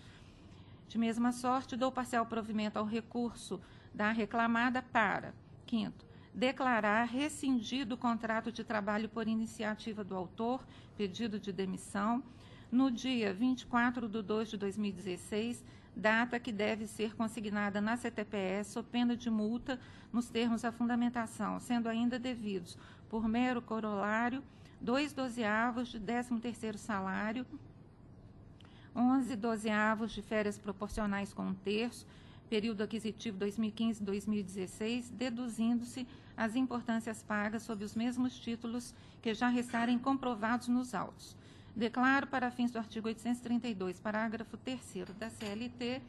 De mesma sorte, dou parcial provimento ao recurso da reclamada para, quinto, declarar rescindido o contrato de trabalho por iniciativa do autor, pedido de demissão, no dia 24/2/2016, data que deve ser consignada na CTPS, sob pena de multa, nos termos da fundamentação, sendo ainda devidos por mero corolário, 2/12 de 13º salário, 11/12 de férias proporcionais com 1/3, período aquisitivo 2015-2016, deduzindo-se as importâncias pagas sob os mesmos títulos que já restarem comprovados nos autos. Declaro, para fins do artigo 832, parágrafo 3º da CLT,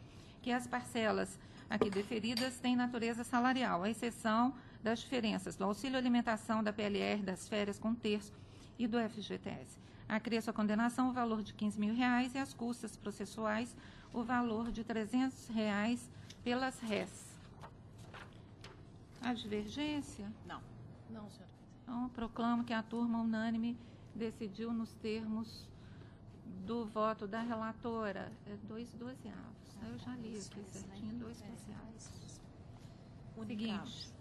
que as parcelas aqui deferidas têm natureza salarial, à exceção das diferenças do auxílio alimentação, da PLR, das férias com 1/3 e do FGTS. Acresço à condenação o valor de R$15.000 e as custas processuais o valor de R$300 pelas res. A divergência? Não, senhora. Então, proclamo que a turma unânime decidiu nos termos do voto da relatora. É 2/12. Eu já li aqui certinho, 2/12.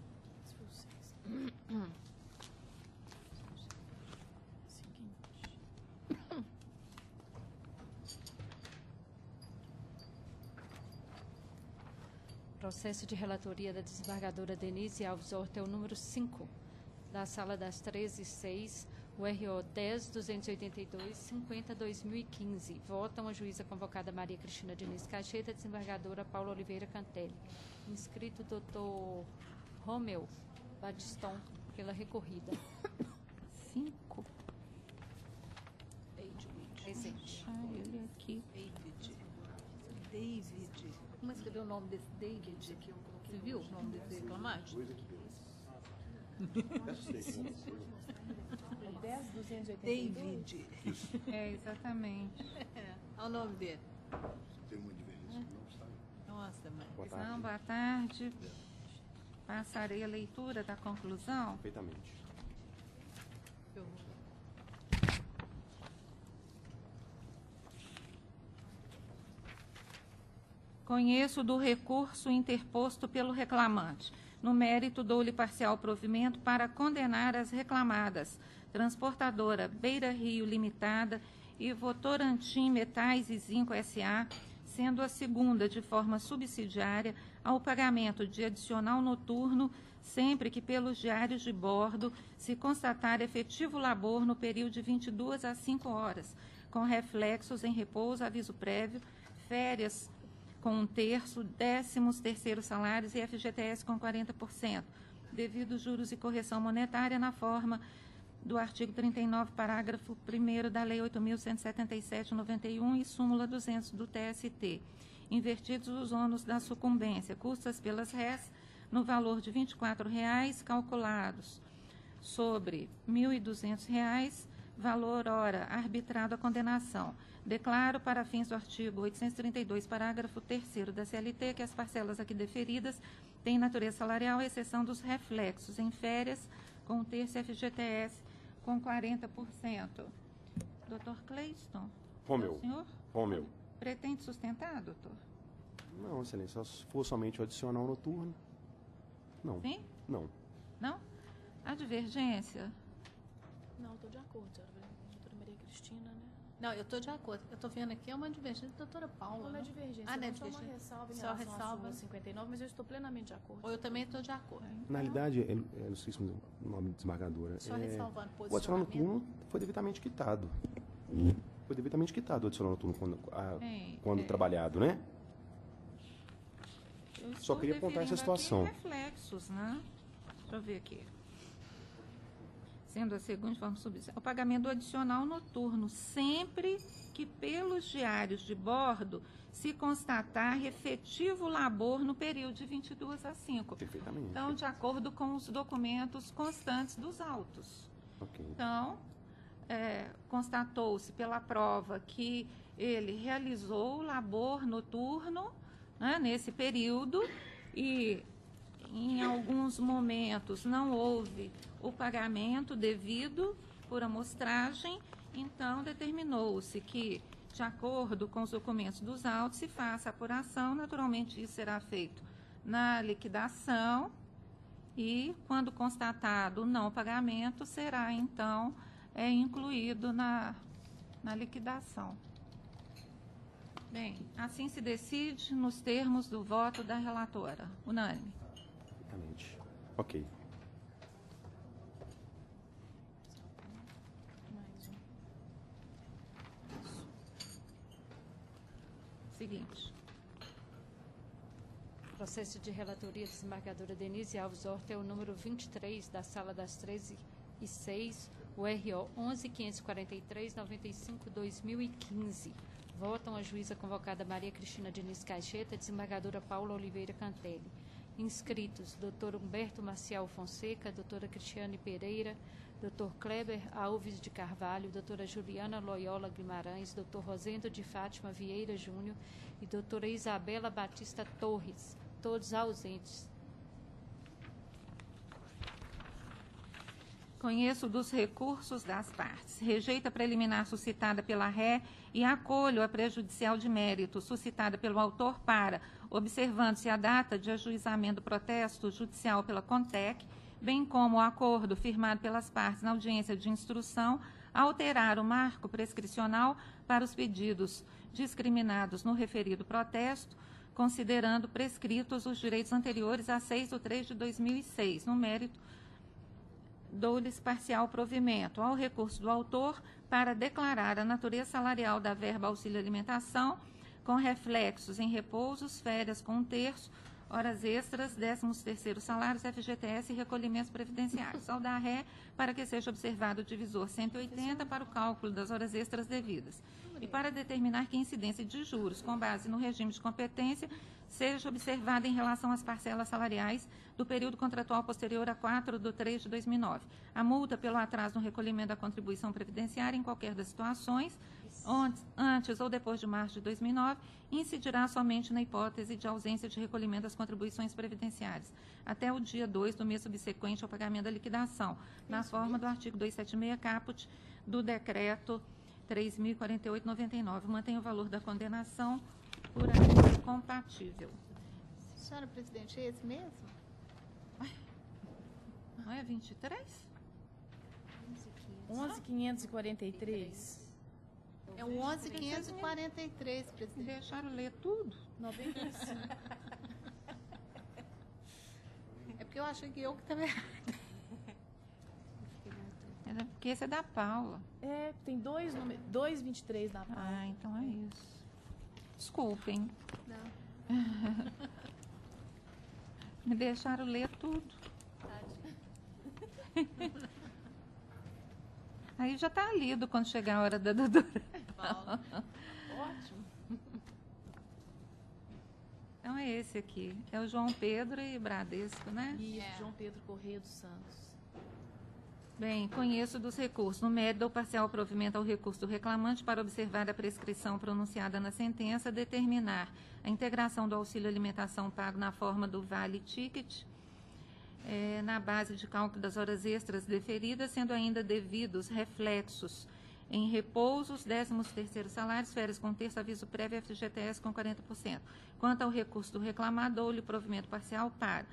Seguinte. Processo de relatoria da desembargadora Denise Alves Horta é o número 5, da Sala das 13/6, o RO 10.282/50/2015. Votam a juíza convocada Maria Cristina Diniz Caixeta, desembargadora Paula Oliveira Cantelli. Inscrito Dr. Romeu Batistão, pela recorrida. 5. Presente. Ele aqui. David. Como escreveu o nome desse David aqui? Você viu o nome desse reclamante? 10.282. David. É, exatamente. Olha o nome dele. Tem uma divergência, não está. Nossa, mãe. Não, boa tarde. Passarei a leitura da conclusão. Perfeitamente. Conheço do recurso interposto pelo reclamante. No mérito, dou-lhe parcial provimento para condenar as reclamadas Transportadora Beira Rio Limitada e Votorantim Metais e Zinco S.A., sendo a segunda de forma subsidiária ao pagamento de adicional noturno sempre que pelos diários de bordo se constatar efetivo labor no período de 22 a 5 horas, com reflexos em repouso, aviso prévio, férias com 1/3, 13º salários e FGTS com 40%, devido juros e correção monetária na forma do artigo 39, parágrafo 1º da Lei 8.177/91 e súmula 200 do TST. Invertidos os ônus da sucumbência, custas pelas res, no valor de R$ 24,00, calculados sobre R$ 1.200, valor hora arbitrado a condenação. Declaro, para fins do artigo 832, parágrafo 3º da CLT, que as parcelas aqui deferidas têm natureza salarial, à exceção dos reflexos em férias, com 1/3 FGTS, com 40%. Doutor Cleiston? Romeu. É o senhor? Romeu. Pretende sustentar, doutor? Não, excelência, se for somente o adicional noturno, não. Sim? Não. Não? A divergência? Não, estou de acordo, senhora. Doutora Maria Cristina, né? Não, eu estou de acordo. Eu estou vendo aqui, é uma divergência da doutora Paula. Não é né? divergência, Ah, não é não, só uma divergência. ressalva em Só relação ressalva. à sua 59, mas eu estou plenamente de acordo. Ou eu também estou de acordo. Na realidade, eu não sei se o nome de desembargadora. Só ressalvando o adicional noturno foi devidamente quitado. Foi devidamente quitado o adicional noturno quando trabalhado, né? Só queria apontar essa situação. Reflexos, né? Deixa eu ver aqui. Sendo a segunda forma subsidiária, o pagamento do adicional noturno, sempre que pelos diários de bordo se constatar efetivo labor no período de 22 a 5. Perfeitamente. Então, de acordo com os documentos constantes dos autos. Okay. Então, constatou-se pela prova que ele realizou o labor noturno, né, nesse período e em alguns momentos não houve o pagamento devido por amostragem, então determinou-se que, de acordo com os documentos dos autos, se faça a apuração. Naturalmente, isso será feito na liquidação e, quando constatado o não pagamento, será, então, incluído na liquidação. Bem, assim se decide nos termos do voto da relatora. Unânime. Exatamente. Ok. Seguinte. Processo de relatoria da desembargadora Denise Alves Horta é o número 23 da Sala das 13h06, o RO 11.543.95/2015. Votam a juíza convocada Maria Cristina Diniz Caixeta, desembargadora Paula Oliveira Cantelli. Inscritos: Dr. Humberto Maciel Fonseca, doutora Cristiane Pereira, Dr. Kleber Alves de Carvalho, doutora Juliana Loyola Guimarães, Dr. Rosendo de Fátima Vieira Júnior e doutora Isabela Batista Torres, todos ausentes. Conheço dos recursos das partes. Rejeito a preliminar suscitada pela ré e acolho a prejudicial de mérito suscitada pelo autor para, observando-se a data de ajuizamento do protesto judicial pela CONTEC, bem como o acordo firmado pelas partes na audiência de instrução, alterar o marco prescricional para os pedidos discriminados no referido protesto, considerando prescritos os direitos anteriores a 6/3/2006, no mérito dou-lhes parcial provimento ao recurso do autor para declarar a natureza salarial da verba auxílio alimentação com reflexos em repousos, férias com 1/3, horas extras, 13º salários, FGTS e recolhimentos previdenciários. Ao dar ré, para que seja observado o divisor 180 para o cálculo das horas extras devidas. E para determinar que a incidência de juros, com base no regime de competência, seja observada em relação às parcelas salariais do período contratual posterior a 4/3/2009. A multa pelo atraso no recolhimento da contribuição previdenciária em qualquer das situações, antes ou depois de março de 2009, incidirá somente na hipótese de ausência de recolhimento das contribuições previdenciárias, até o dia 2 do mês subsequente ao pagamento da liquidação, na forma do artigo 276 caput do decreto 3.048/99. Mantém o valor da condenação por haver compatível. Senhora presidente, é esse mesmo? Não é 23? 11.543. É o 11.543, presidente. Deixaram ler tudo? 95. É porque eu achei que eu que estava errado. É porque esse é da Paula. É, tem dois 23 na Paula. Ah, então é isso. Desculpem. Não. Me deixaram ler tudo. Aí já está lido quando chegar a hora da doutora. Ótimo. Então é esse aqui. É o João Pedro e Bradesco, né? Isso, João Pedro Corrêa dos Santos. Bem, conheço dos recursos. No mérito ou parcial provimento ao recurso do reclamante para observar a prescrição pronunciada na sentença, determinar a integração do auxílio alimentação pago na forma do vale ticket, na base de cálculo das horas extras deferidas, sendo ainda devidos reflexos em repousos, 13º salários, férias com 1/3, aviso prévio, FGTS com 40%. Quanto ao recurso do reclamado, dou-lhe provimento parcial para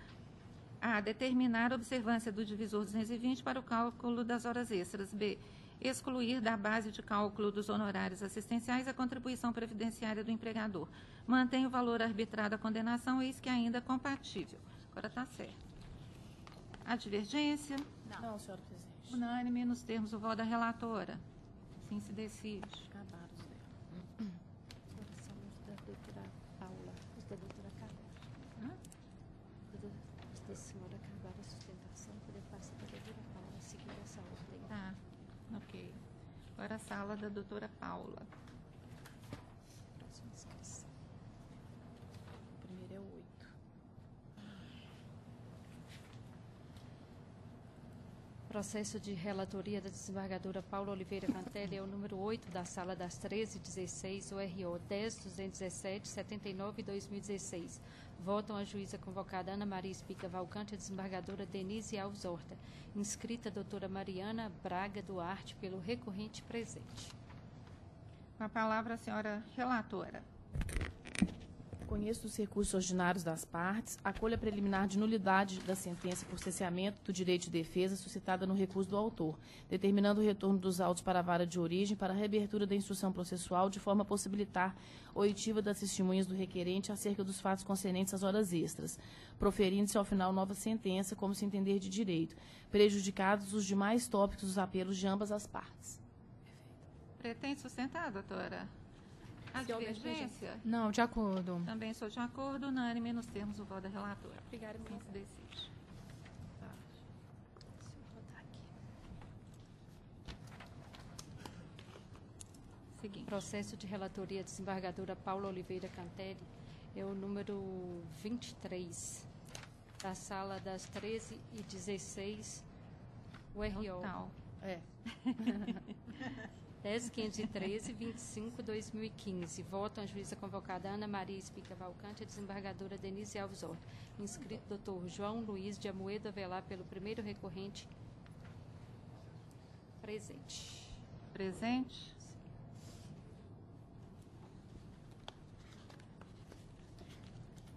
A. Determinar a observância do divisor 220 para o cálculo das horas extras. B. Excluir da base de cálculo dos honorários assistenciais a contribuição previdenciária do empregador. Mantém o valor arbitrado à condenação, eis que ainda é compatível. Agora está certo. A divergência? Não, senhora presidente. Unânime nos termos do voto da relatora. Assim se decide. Acabaram os dela. Agora são os da doutora Paula, os da doutora Carvalho. Os da senhora Carvalho, a sustentação, poder passar para a doutora Paula, seguir essa ordem. Tá, ok. Agora a sala da doutora Paula. Próxima inscrição. O primeiro é o 8. Processo de relatoria da desembargadora Paula Oliveira Cantelli é o número 8 da Sala das 13h16, o RO 10.217/79/2016. Votam a juíza convocada Ana Maria Espica Valcante e a desembargadora Denise Alves Horta. Inscrita a doutora Mariana Braga Duarte pelo recorrente presente. Com a palavra a senhora relatora. Conheço os recursos ordinários das partes, acolho a preliminar de nulidade da sentença por cesseamento do direito de defesa suscitada no recurso do autor, determinando o retorno dos autos para a vara de origem para a reabertura da instrução processual de forma a possibilitar oitiva das testemunhas do requerente acerca dos fatos concernentes às horas extras, proferindo-se ao final nova sentença, como se entender de direito, prejudicados os demais tópicos dos apelos de ambas as partes. Pretende sustentar, doutora? A divergência? Não, de acordo. Também sou de acordo, unânime nos termos do voto da relatora. Obrigada, Quem se decide? Tá. Deixa eu botar aqui. Seguinte. Processo de relatoria desembargadora Paula Oliveira Cantelli é o número 23, da sala das 13h16, URO. Total. É. 10.513/25/2015. Votam a juíza convocada Ana Maria Espica Valcante, a desembargadora Denise Alves Horta. Inscrito Dr. João Luiz de Amoedo Avelar pelo primeiro recorrente. Presente. Presente. É.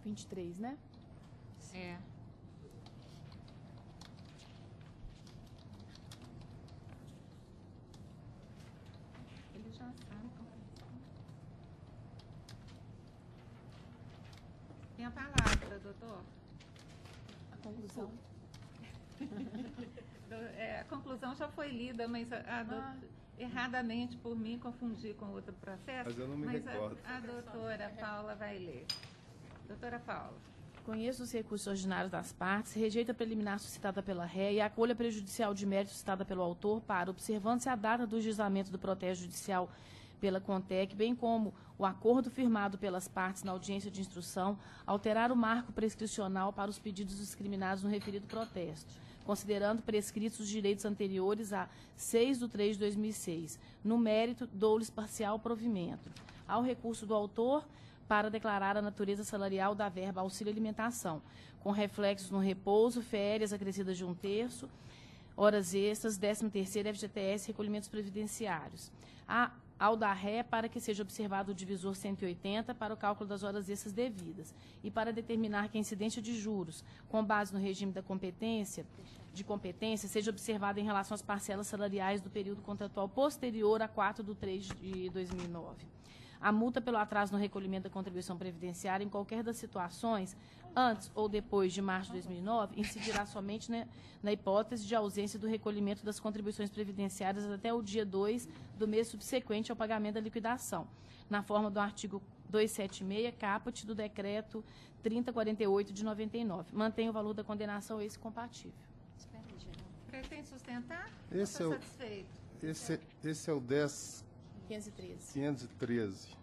23, né? É. Ele já sabe. Tem a palavra, doutor. A conclusão. A conclusão já foi lida, mas erradamente por mim confundi com outro processo. Mas eu não me recordo. A doutora Paula vai ler. Doutora Paula. Conheço os recursos ordinários das partes, rejeita a preliminar suscitada pela ré e acolha a prejudicial de mérito suscitada pelo autor para, observando-se a data do juizamento do protesto judicial pela CONTEC, bem como o acordo firmado pelas partes na audiência de instrução, alterar o marco prescricional para os pedidos discriminados no referido protesto, considerando prescritos os direitos anteriores a 6/3/2006. No mérito, dou-lhes parcial provimento. Ao recurso do autor, para declarar a natureza salarial da verba auxílio alimentação, com reflexos no repouso, férias acrescidas de 1/3, horas extras, 13º, FGTS e recolhimentos previdenciários. Ao da ré, para que seja observado o divisor 180 para o cálculo das horas extras devidas e para determinar que a incidência de juros, com base no regime da competência, seja observada em relação às parcelas salariais do período contratual posterior a 4/3/2009. A multa pelo atraso no recolhimento da contribuição previdenciária, em qualquer das situações, antes ou depois de março de 2009, incidirá somente na hipótese de ausência do recolhimento das contribuições previdenciárias até o dia 2 do mês subsequente ao pagamento da liquidação, na forma do artigo 276, caput do decreto 3048 de 99. Mantém o valor da condenação ex-compatível. Pretende sustentar? Esse Estou é o- satisfeito. Esse é o 513. 513.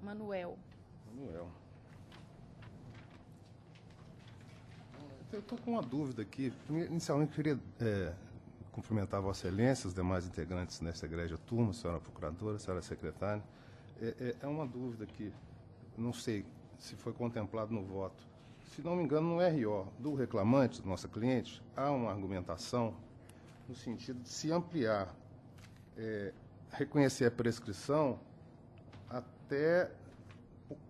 Manuel. Eu estou com uma dúvida aqui. Inicialmente, queria cumprimentar Vossa Excelência, os demais integrantes nessa egrégia turma, senhora procuradora, senhora secretária. É uma dúvida que não sei se foi contemplado no voto. Se não me engano, no RO do reclamante, nossa cliente, há uma argumentação no sentido de se ampliar, reconhecer a prescrição até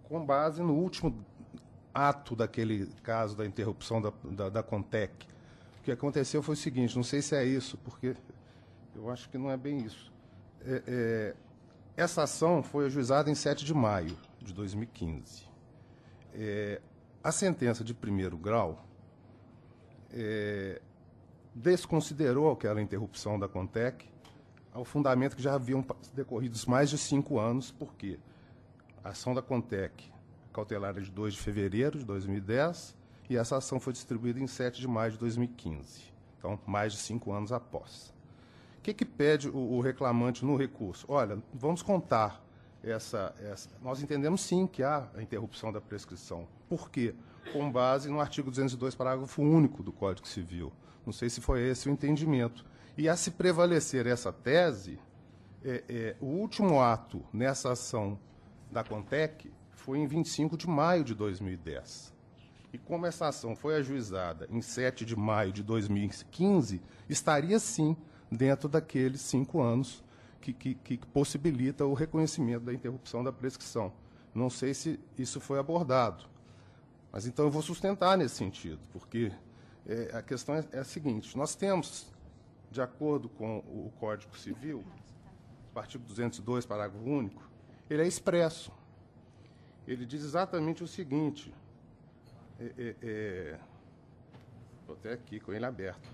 com base no último ato daquele caso da interrupção da CONTEC. O que aconteceu foi o seguinte, não sei se é isso, porque eu acho que não é bem isso. Essa ação foi ajuizada em 7 de maio de 2015. A sentença de primeiro grau desconsiderou aquela interrupção da CONTEC ao fundamento que já haviam decorridos mais de 5 anos, porque a ação da CONTEC cautelar é de 2 de fevereiro de 2010 e essa ação foi distribuída em 7 de maio de 2015. Então, mais de 5 anos após. O que pede o reclamante no recurso? Olha, vamos contar essa. Nós entendemos sim que há a interrupção da prescrição. Por quê? Com base no artigo 202, parágrafo único do Código Civil. Não sei se foi esse o entendimento. E a se prevalecer essa tese, o último ato nessa ação da CONTEC foi em 25 de maio de 2010. E como essa ação foi ajuizada em 7 de maio de 2015, estaria sim dentro daqueles 5 anos que possibilita o reconhecimento da interrupção da prescrição. Não sei se isso foi abordado. Mas então eu vou sustentar nesse sentido, porque a questão é a seguinte, nós temos, de acordo com o Código Civil, o artigo 202, parágrafo único, ele é expresso. Ele diz exatamente o seguinte, estou até aqui com ele aberto,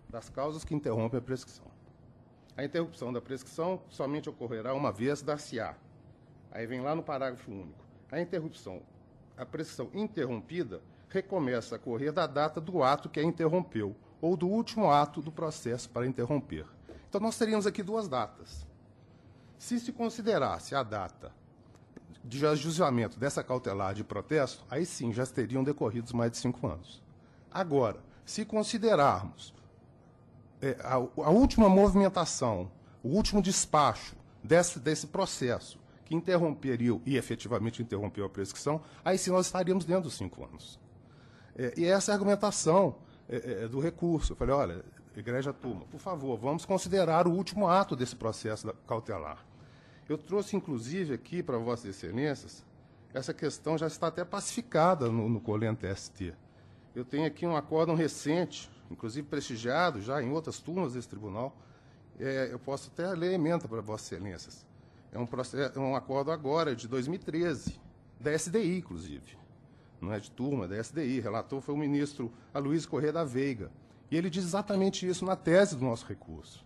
das causas que interrompem a prescrição. A interrupção da prescrição somente ocorrerá uma vez dar-se-á Aí vem lá no parágrafo único. A prescrição interrompida recomeça a correr da data do ato que a interrompeu, ou do último ato do processo para interromper. Então, nós teríamos aqui duas datas. Se se considerasse a data de ajuizamento dessa cautelar de protesto, aí sim, já teriam decorridos mais de 5 anos. Agora, se considerarmos a última movimentação, o último despacho desse processo, que interromperia e efetivamente interrompeu a prescrição, aí sim nós estaríamos dentro dos 5 anos. E essa é a argumentação do recurso. Eu falei, olha, Igreja Turma, por favor, vamos considerar o último ato desse processo cautelar. Eu trouxe, inclusive, aqui para Vossas Excelências, essa questão já está até pacificada no COLEN TST. Eu tenho aqui um acórdão recente, inclusive prestigiado já em outras turmas desse tribunal. Eu posso até ler a emenda para Vossas Excelências. É um acordo agora, de 2013, da SDI, inclusive. Não é de turma, é da SDI. Relator foi o ministro Aloysio Corrêa da Veiga. E ele diz exatamente isso na tese do nosso recurso.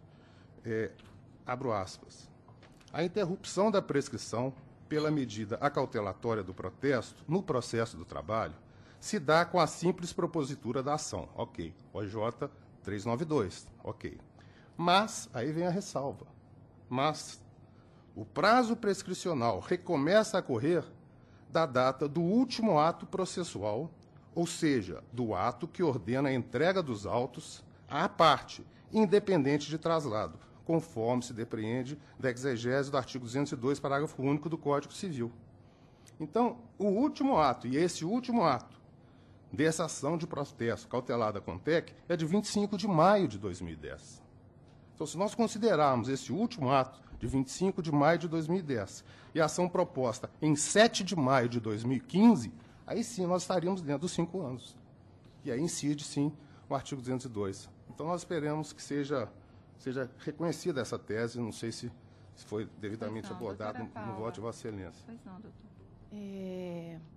Abro aspas. A interrupção da prescrição pela medida acautelatória do protesto no processo do trabalho se dá com a simples propositura da ação. Ok. OJ 392. Ok. Mas, aí vem a ressalva. Mas o prazo prescricional recomeça a correr da data do último ato processual, ou seja, do ato que ordena a entrega dos autos à parte, independente de traslado, conforme se depreende da exegese do artigo 202, parágrafo único do Código Civil. Então, o último ato, e esse último ato dessa ação de protesto cautelar da CONTEC é de 25 de maio de 2010. Então, se nós considerarmos esse último ato de 25 de maio de 2010 e a ação proposta em 7 de maio de 2015, aí sim nós estaríamos dentro dos 5 anos. E aí incide, sim, o artigo 202. Então, nós esperamos que seja reconhecida essa tese, não sei se foi devidamente abordado no voto de Vossa Excelência. Pois não, doutor.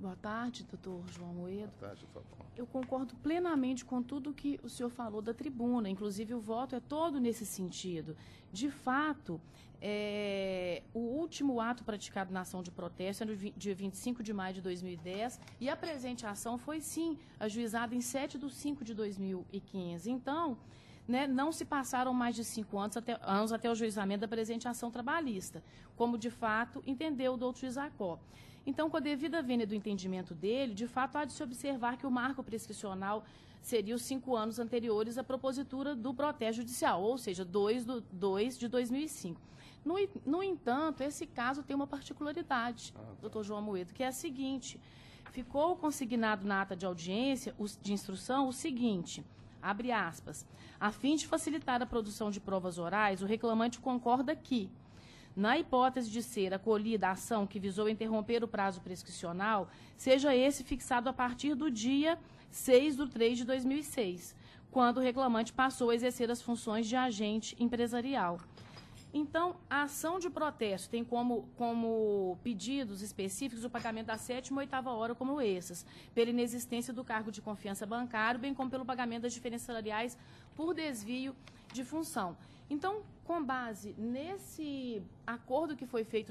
Boa tarde, doutor João Moedo. Boa tarde, doutor. Eu concordo plenamente com tudo que o senhor falou da tribuna, inclusive o voto é todo nesse sentido. De fato, o último ato praticado na ação de protesto é no dia 25 de maio de 2010 e a presente ação foi, sim, ajuizada em 7/5 de 2015. Então, não se passaram mais de 5 anos até o ajuizamento da presente ação trabalhista, como, de fato, entendeu o doutor juiz Jacó. Então, com a devida vênia do entendimento dele, de fato, há de se observar que o marco prescricional seria os 5 anos anteriores à propositura do protesto judicial, ou seja, 2/2 de 2005. No entanto, esse caso tem uma particularidade, doutor João Moedo, que é a seguinte: ficou consignado na ata de audiência de instrução o seguinte, abre aspas, a fim de facilitar a produção de provas orais, o reclamante concorda que, na hipótese de ser acolhida a ação que visou interromper o prazo prescricional, seja esse fixado a partir do dia 6/3 de 2006, quando o reclamante passou a exercer as funções de agente empresarial. Então, a ação de protesto tem como pedidos específicos o pagamento da 7ª e 8ª hora como essas, pela inexistência do cargo de confiança bancário, bem como pelo pagamento das diferenças salariais por desvio de função. Então, com base nesse acordo que foi feito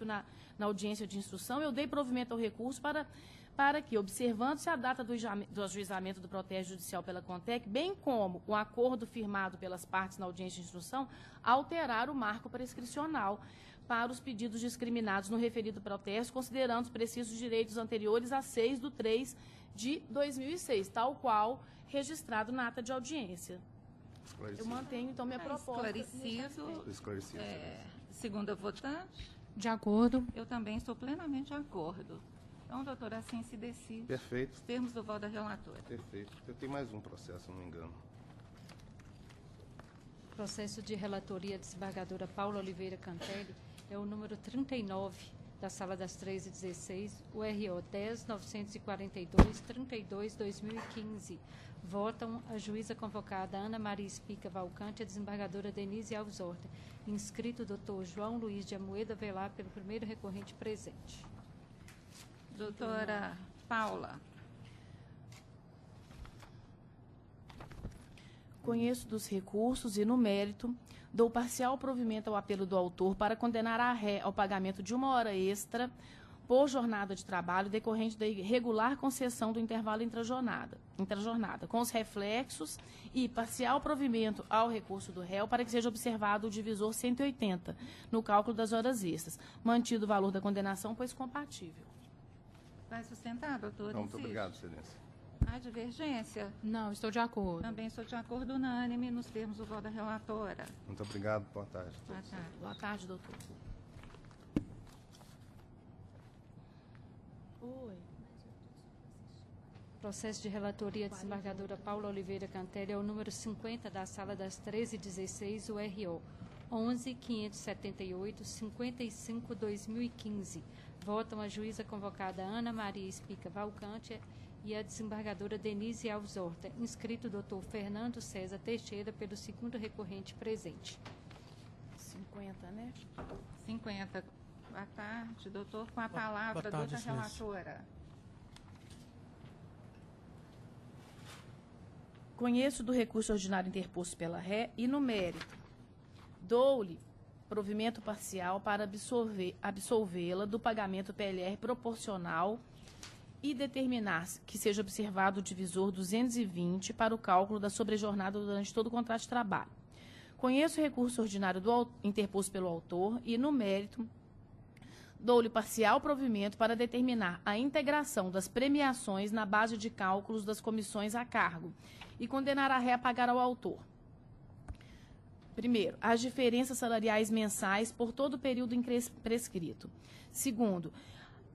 na audiência de instrução, eu dei provimento ao recurso para que, observando-se a data do ajuizamento do protesto judicial pela CONTEC, bem como o acordo firmado pelas partes na audiência de instrução, alterar o marco prescricional para os pedidos discriminados no referido protesto, considerando os precisos direitos anteriores a 6/3 de 2006, tal qual registrado na ata de audiência. Eu mantenho, então, minha proposta. Esclarecido. Segunda votante? De acordo. Eu também estou plenamente de acordo. Então, doutora, assim se decide. Perfeito. Os termos do voto da relatora. Perfeito. Eu tenho mais um processo, se não me engano. Processo de relatoria desembargadora Paula Oliveira Cantelli é o número 39 da Sala das 13h16, URO 10.942-32/2015. Votam a juíza convocada Ana Maria Espica Valcante e a desembargadora Denise Alves Horta. Inscrito Dr. João Luiz de Amoedo Avelar pelo primeiro recorrente presente. Doutora Paula. Conheço dos recursos e, no mérito, dou parcial provimento ao apelo do autor para condenar a ré ao pagamento de 1 hora extra por jornada de trabalho decorrente da irregular concessão do intervalo intrajornada, com os reflexos e parcial provimento ao recurso do réu para que seja observado o divisor 180 no cálculo das horas extras, mantido o valor da condenação, pois compatível. Vai sustentar, doutor? Não, muito obrigado, excelência. Há divergência? Não, estou de acordo. Também estou de acordo unânime nos termos do voto da relatora. Muito obrigado, boa tarde. Boa tarde. Boa tarde, doutor. Oi. Processo de relatoria desembargadora Paula Oliveira Cantelli é o número 50 da Sala das 13h16, URO 11.578-55/2015. Votam a juíza convocada Ana Maria Espica Valcante e a desembargadora Denise Alves Horta, inscrito o doutor Fernando César Teixeira pelo segundo recorrente presente. 50, né? 50. Boa tarde, doutor. Com a palavra, doutora relatora. Conheço do recurso ordinário interposto pela ré e, no mérito, dou-lhe provimento parcial para absolvê-la do pagamento PLR proporcional e determinar que seja observado o divisor 220 para o cálculo da sobrejornada durante todo o contrato de trabalho. Conheço o recurso ordinário interposto pelo autor e, no mérito, dou-lhe parcial provimento para determinar a integração das premiações na base de cálculos das comissões a cargo e condenar a ré a pagar ao autor. Primeiro, as diferenças salariais mensais por todo o período prescrito. Segundo,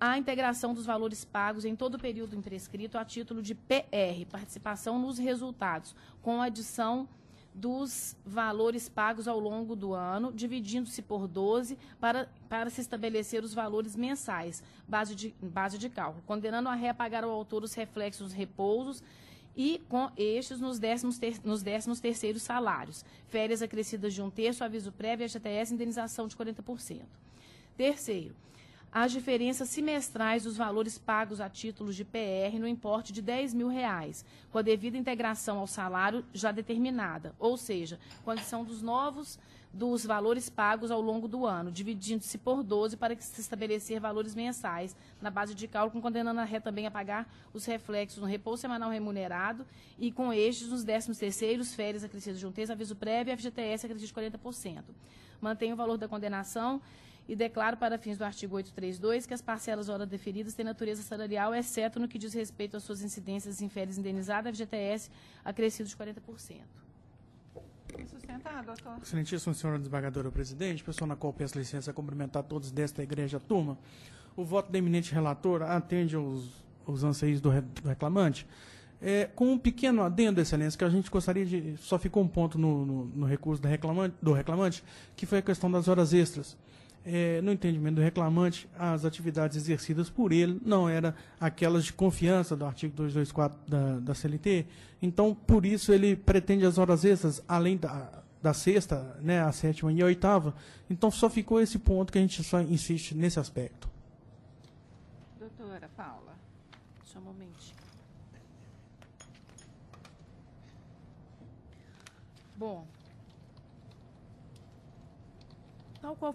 a integração dos valores pagos em todo o período imprescrito a título de PR, participação nos resultados, com adição dos valores pagos ao longo do ano, dividindo-se por 12 para se estabelecer os valores mensais, base de cálculo, condenando a ré a pagar ao autor os reflexos repousos e com estes nos 13º salários, férias acrescidas de 1/3, aviso prévio, FGTS, indenização de 40%. Terceiro, as diferenças semestrais dos valores pagos a títulos de PR no importe de R$10.000, com a devida integração ao salário já determinada, ou seja, condição dos valores pagos ao longo do ano, dividindo-se por 12 para que se estabelecer valores mensais na base de cálculo, condenando a ré também a pagar os reflexos no repouso semanal remunerado e com estes nos 13º, férias acrescidas de 1/3, aviso prévio e FGTS acrescido de 40%. Mantenho o valor da condenação e declaro para fins do artigo 832 que as parcelas hora deferidas têm natureza salarial, exceto no que diz respeito às suas incidências em férias indenizadas, FGTS acrescido de 40%. Sustentado, doutor. Excelentíssima senhora desembargadora presidente, pessoa na qual peço licença a cumprimentar todos desta igreja turma. O voto da eminente relatora atende aos anseios do reclamante. Com um pequeno adendo, excelência, que a gente gostaria de... Só ficou um ponto no recurso do reclamante, que foi a questão das horas extras. No entendimento do reclamante, as atividades exercidas por ele não eram aquelas de confiança do artigo 224 da CLT. Então, por isso, ele pretende as horas extras, além da sexta, né, a sétima e a oitava. Então, só ficou esse ponto que a gente só insiste nesse aspecto. Doutora Paula. Só um momentinho. Bom... Tal qual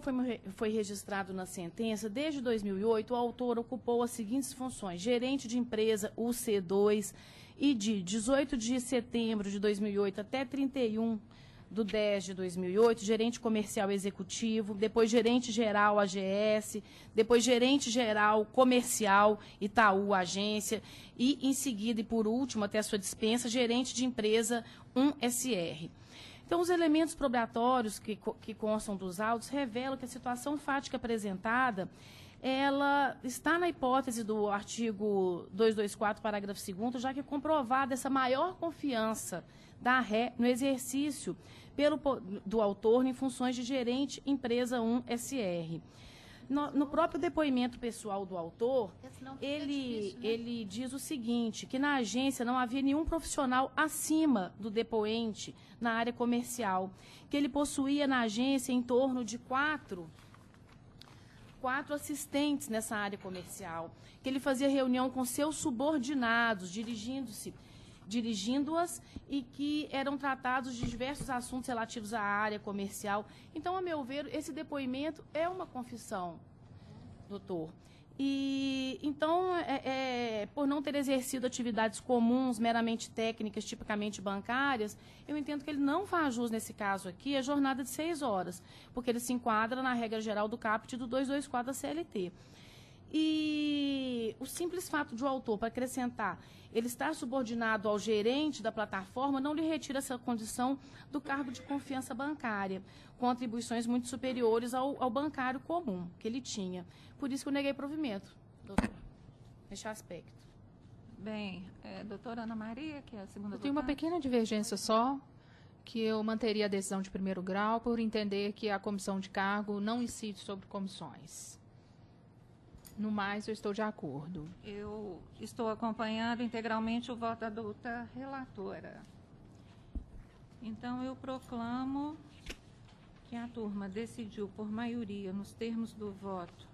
foi registrado na sentença, desde 2008, o autor ocupou as seguintes funções: gerente de empresa UC2 e de 18 de setembro de 2008 até 31/10 de 2008, gerente comercial executivo, depois gerente geral AGS, depois gerente geral comercial Itaú Agência e, em seguida e por último, até a sua dispensa, gerente de empresa 1SR. Então, os elementos probatórios que constam dos autos revelam que a situação fática apresentada, ela está na hipótese do artigo 224, parágrafo 2º, já que é comprovada essa maior confiança da ré no exercício do autor em funções de gerente empresa 1SR. No próprio depoimento pessoal do autor, ele diz o seguinte, que na agência não havia nenhum profissional acima do depoente na área comercial, que ele possuía na agência em torno de quatro assistentes nessa área comercial, que ele fazia reunião com seus subordinados, dirigindo-se dirigindo-as e que eram tratados de diversos assuntos relativos à área comercial. Então, a meu ver, esse depoimento é uma confissão, doutor. E, então, por não ter exercido atividades comuns, meramente técnicas, tipicamente bancárias, eu entendo que ele não faz jus, nesse caso aqui, a jornada de 6 horas, porque ele se enquadra na regra geral do caput do 224 da CLT. E o simples fato de o autor, para acrescentar, ele estar subordinado ao gerente da plataforma, não lhe retira essa condição do cargo de confiança bancária, com atribuições muito superiores ao bancário comum que ele tinha. Por isso que eu neguei provimento, doutor, neste aspecto. Bem, doutora Ana Maria, que é a segunda Eu tenho uma votante. pequena divergência só, que eu manteria a decisão de primeiro grau por entender que a comissão de cargo não incide sobre comissões. No mais, eu estou de acordo. Eu estou acompanhando integralmente o voto da doutora relatora. Então, eu proclamo que a turma decidiu por maioria, nos termos do voto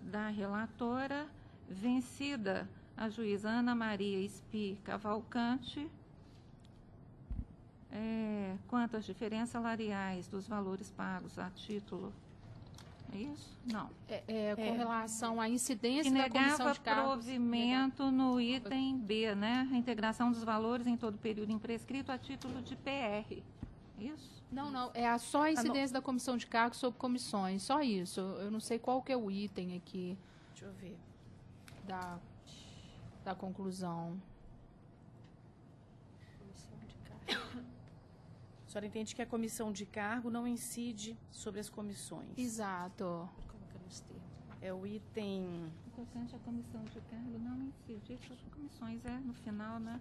da relatora, vencida a juíza Ana Maria Spi Cavalcante, quanto às diferenças salariais dos valores pagos a título. É isso? Não. Com relação à incidência Que da comissão negava de cargos... provimento no item B, né? A integração dos valores em todo período imprescrito a título de PR. Isso? Não. É só a incidência da comissão de cargos sobre comissões. Só isso. Eu não sei qual que é o item aqui. Deixa eu ver. Da conclusão. A senhora entende que a comissão de cargo não incide sobre as comissões. Exato. É o item... Importante, a comissão de cargo não incide sobre as comissões. No final, né?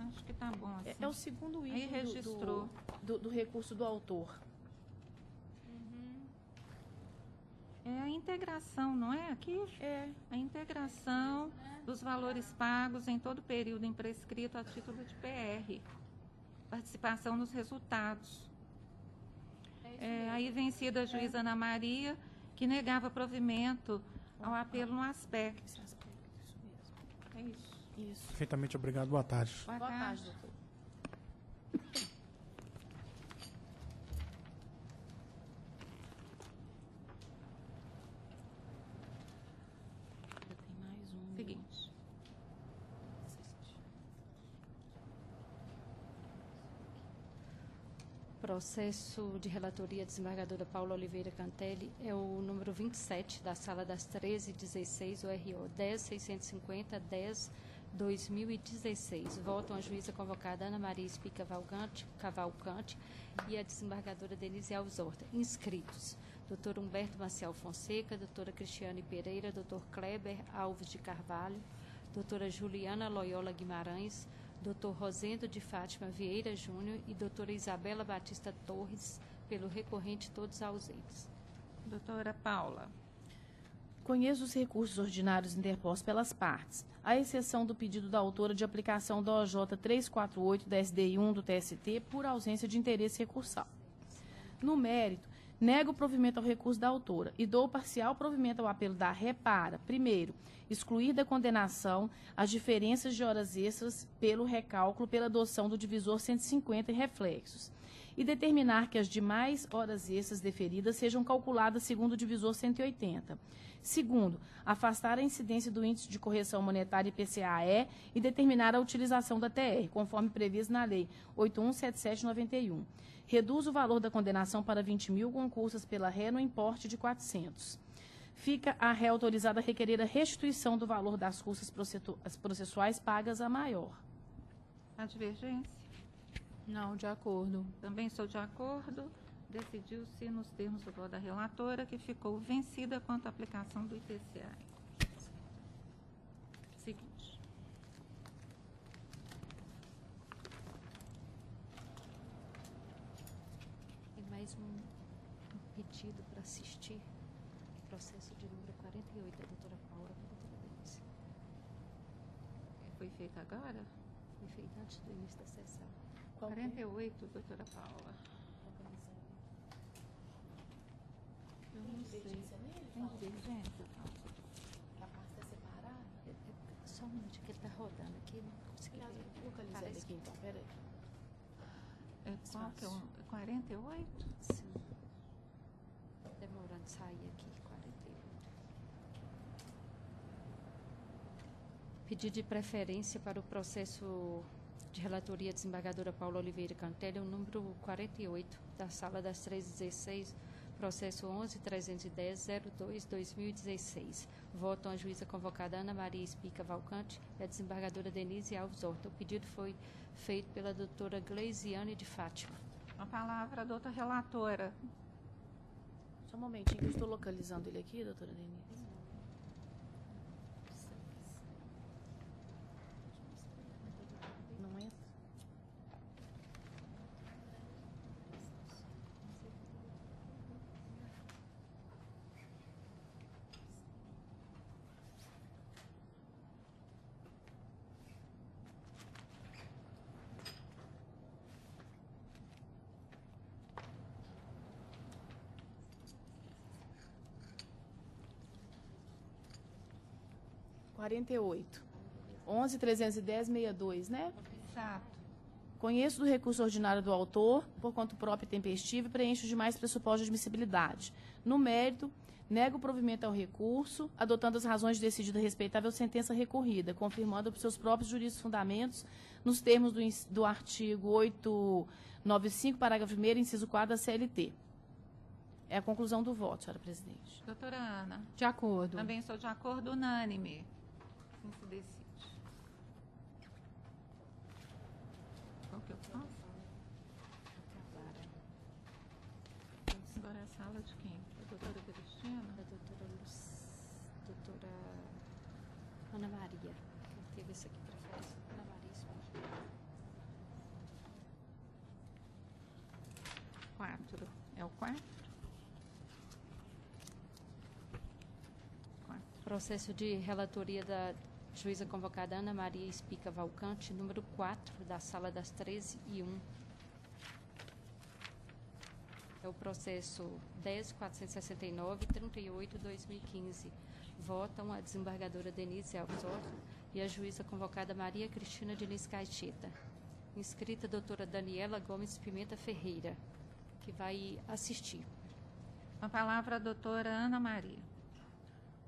Acho que está bom assim. É o segundo item Aí registrou. do recurso do autor. É a integração, não é? Aqui? É. A integração dos valores pagos em todo período imprescrito a título de PR. Participação nos resultados. Aí vencida a juíza Ana Maria, que negava provimento ao apelo no aspecto. É isso. Isso. Perfeitamente obrigado. Boa tarde. Boa tarde, doutor. Tem mais um. Seguinte. Processo de relatoria desembargadora Paula Oliveira Cantelli é o número 27 da Sala das 1316, ORO 10.650-10/2016. Votam a juíza convocada Ana Maria Spi Cavalcante e a desembargadora Denise Alves Horta. Inscritos: Dr. Humberto Maciel Fonseca, doutora Cristiane Pereira, Dr. Kleber Alves de Carvalho, doutora Juliana Loyola Guimarães, Dr. Rosendo de Fátima Vieira Júnior e doutora Isabela Batista Torres, pelo recorrente, todos ausentes. Doutora Paula. Conheço os recursos ordinários interpostos pelas partes, à exceção do pedido da autora de aplicação da OJ 348 da SDI1 do TST por ausência de interesse recursal. No mérito, nego o provimento ao recurso da autora e dou parcial provimento ao apelo da Repara. Primeiro, excluir da condenação as diferenças de horas extras pelo recálculo pela adoção do divisor 150 e reflexos, e determinar que as demais horas extras deferidas sejam calculadas segundo o divisor 180. Segundo, afastar a incidência do índice de correção monetária IPCA-E e determinar a utilização da TR, conforme previsto na Lei 8177/91. Reduz o valor da condenação para 20 mil concursos pela ré no importe de 400. Fica a ré autorizada a requerer a restituição do valor das custas processuais pagas a maior. A divergência? Não, de acordo. Também sou de acordo. Decidiu-se nos termos do voto da relatora que ficou vencida quanto à aplicação do IPCA. Seguinte. Tem mais um pedido para assistir. Processo de número 48 da doutora Paula para a doutora Denise. Foi feito agora? Foi feito antes do início da sessão. 48, doutora Paula. Eu não sei. Tem divergência? Só um minuto que ele está rodando aqui. Não consigo Localizei ele aqui, então, peraí. Qual que é o 48? Sim. Demorando sair aqui, 48. Pedido de preferência para o processo de relatoria desembargadora Paula Oliveira Cantelli, o número 48, da Sala das 316, processo 11.310.02.2016. Votam a juíza convocada Ana Maria Espica Valcante e a desembargadora Denise Alves Horta. O pedido foi feito pela doutora Gleisiane de Fátima. A palavra, a doutora relatora. Só um momentinho, que eu estou localizando ele aqui, doutora Denise. Não entra? Quarenta e oito. 11.310.62, né? Exato. Conheço do recurso ordinário do autor, por conta própria e tempestiva, e preencho os demais pressupostos de admissibilidade. No mérito, nego o provimento ao recurso, adotando as razões de decidida respeitável sentença recorrida, confirmando por seus próprios jurídicos fundamentos, nos termos do artigo 895, parágrafo 1º, inciso 4 da CLT. É a conclusão do voto, senhora presidente. Doutora Ana. De acordo. Também sou de acordo, unânime. Assim se decide. Qual que eu faço? Agora é a sala de quem? Da doutora Cristina? Da doutora Ana Maria. Quem teve esse aqui para falar? Ana Maria Espica. 4. É o 4? Processo de relatoria da juíza convocada Ana Maria Espica Valcante, número 4, da Sala das 13 e 1. É o processo 10.469.38.2015. Votam a desembargadora Denise Alves Horta e a juíza convocada Maria Cristina Diniz Caixeta. Inscrita a doutora Daniela Gomes Pimenta Ferreira, que vai assistir. A palavra a doutora Ana Maria.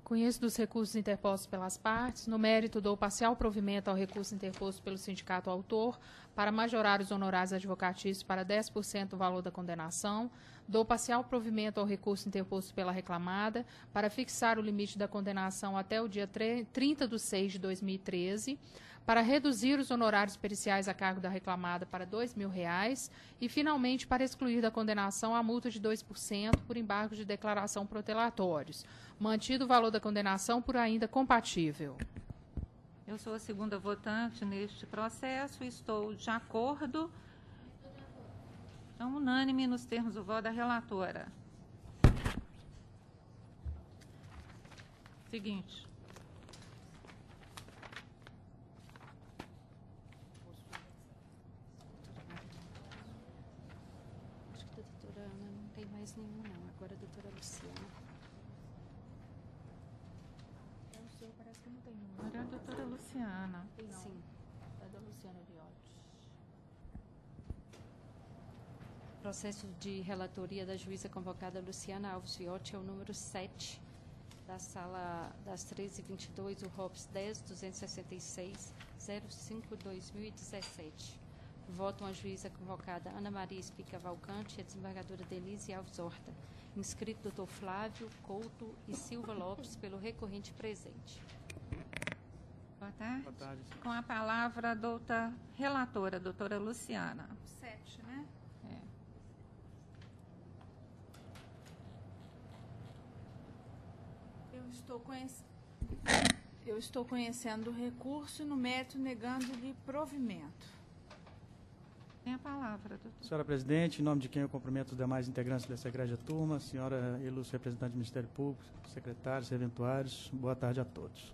Conheço dos recursos interpostos pelas partes. No mérito, dou parcial provimento ao recurso interposto pelo sindicato autor para majorar os honorários advocatícios para 10% do valor da condenação. Dou parcial provimento ao recurso interposto pela reclamada para fixar o limite da condenação até o dia 30/6/2013, para reduzir os honorários periciais a cargo da reclamada para R$ 2.000 e, finalmente, para excluir da condenação a multa de 2% por embargo de declaração protelatórios, mantido o valor da condenação por ainda compatível. Eu sou a segunda votante neste processo, estou de acordo. Então, unânime nos termos do voto da relatora. Seguinte. Acho que da doutora Ana não tem mais nenhum, não. Agora a doutora Luciana. O seu parece que não tem nenhum. Agora é a doutora Luciana. Sim. É da Luciana Viotti. Processo de relatoria da juíza convocada Luciana Alves Viotti é o número 7, da Sala das 13h22, o ROPS 10.266.05/2017. Votam a juíza convocada Ana Maria Espica Valcante e a desembargadora Denise Alves Horta. Inscrito doutor Flávio Couto e Silva Lopes pelo recorrente presente. Boa tarde. Boa tarde. Com a palavra a doutora relatora, doutora Luciana. 7, né? Eu estou conhecendo o recurso e, no mérito, negando-lhe provimento. Tem a palavra, doutor. Senhora presidente, em nome de quem eu cumprimento os demais integrantes dessa egrégia turma, senhora ilustre representante do Ministério Público, secretários, eventuários, boa tarde a todos.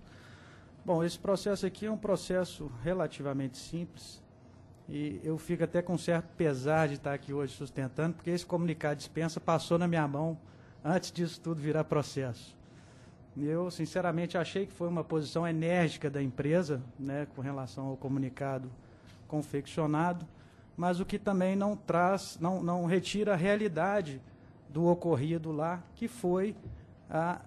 Bom, esse processo aqui é um processo relativamente simples e eu fico até com certo pesar de estar aqui hoje sustentando, porque esse comunicado de dispensa passou na minha mão antes disso tudo virar processo. Eu, sinceramente, achei que foi uma posição enérgica da empresa, né, com relação ao comunicado confeccionado, mas o que também não traz, não retira a realidade do ocorrido lá, que foi a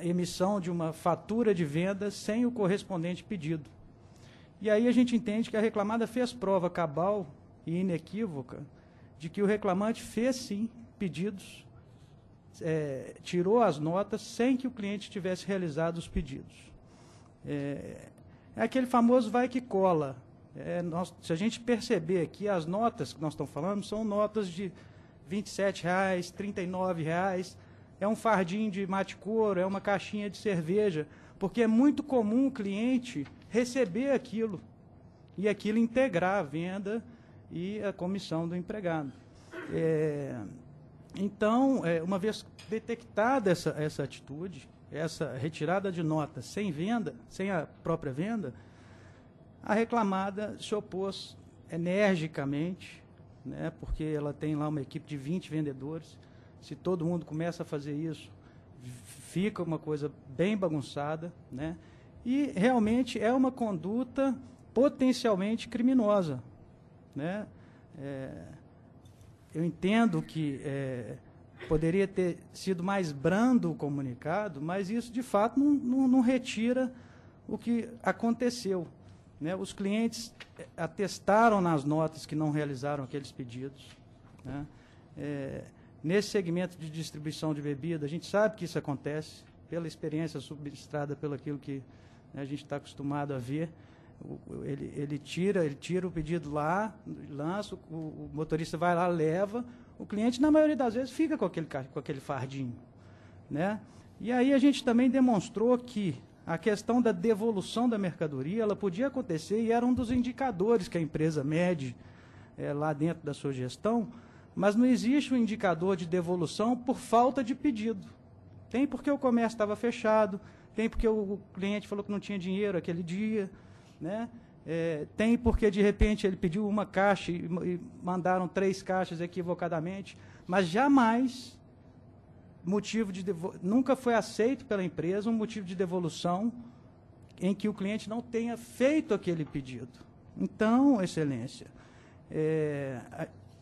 emissão de uma fatura de venda sem o correspondente pedido. E aí a gente entende que a reclamada fez prova cabal e inequívoca de que o reclamante fez, sim, pedidos, tirou as notas sem que o cliente tivesse realizado os pedidos. É aquele famoso vai que cola. Se a gente perceber que as notas que nós estamos falando são notas de R$ 27,00, R$ 39,00, é um fardinho de mate couro, é uma caixinha de cerveja, porque é muito comum o cliente receber aquilo e aquilo integrar a venda e a comissão do empregado. Então, uma vez detectada essa atitude, essa retirada de nota sem venda, sem a própria venda, a reclamada se opôs energicamente, né, porque ela tem lá uma equipe de 20 vendedores. Se todo mundo começa a fazer isso, fica uma coisa bem bagunçada, né, e realmente é uma conduta potencialmente criminosa, né. Eu entendo que poderia ter sido mais brando o comunicado, mas isso, de fato, não retira o que aconteceu, né? Os clientes atestaram nas notas que não realizaram aqueles pedidos, né? Nesse segmento de distribuição de bebida, a gente sabe que isso acontece, pela experiência substratada pelo aquilo que, né, a gente está acostumado a ver. Ele tira o pedido lá, lança, o motorista vai lá, leva, o cliente, na maioria das vezes, fica com aquele fardinho, né? E aí a gente também demonstrou que a questão da devolução da mercadoria, ela podia acontecer e era um dos indicadores que a empresa mede lá dentro da sua gestão, mas não existe um indicador de devolução por falta de pedido. Tem porque o comércio estava fechado, tem porque o cliente falou que não tinha dinheiro aquele dia, né? Tem porque, de repente, ele pediu uma caixa e mandaram 3 caixas equivocadamente, mas jamais nunca foi aceito pela empresa um motivo de devolução em que o cliente não tenha feito aquele pedido. Então, Excelência,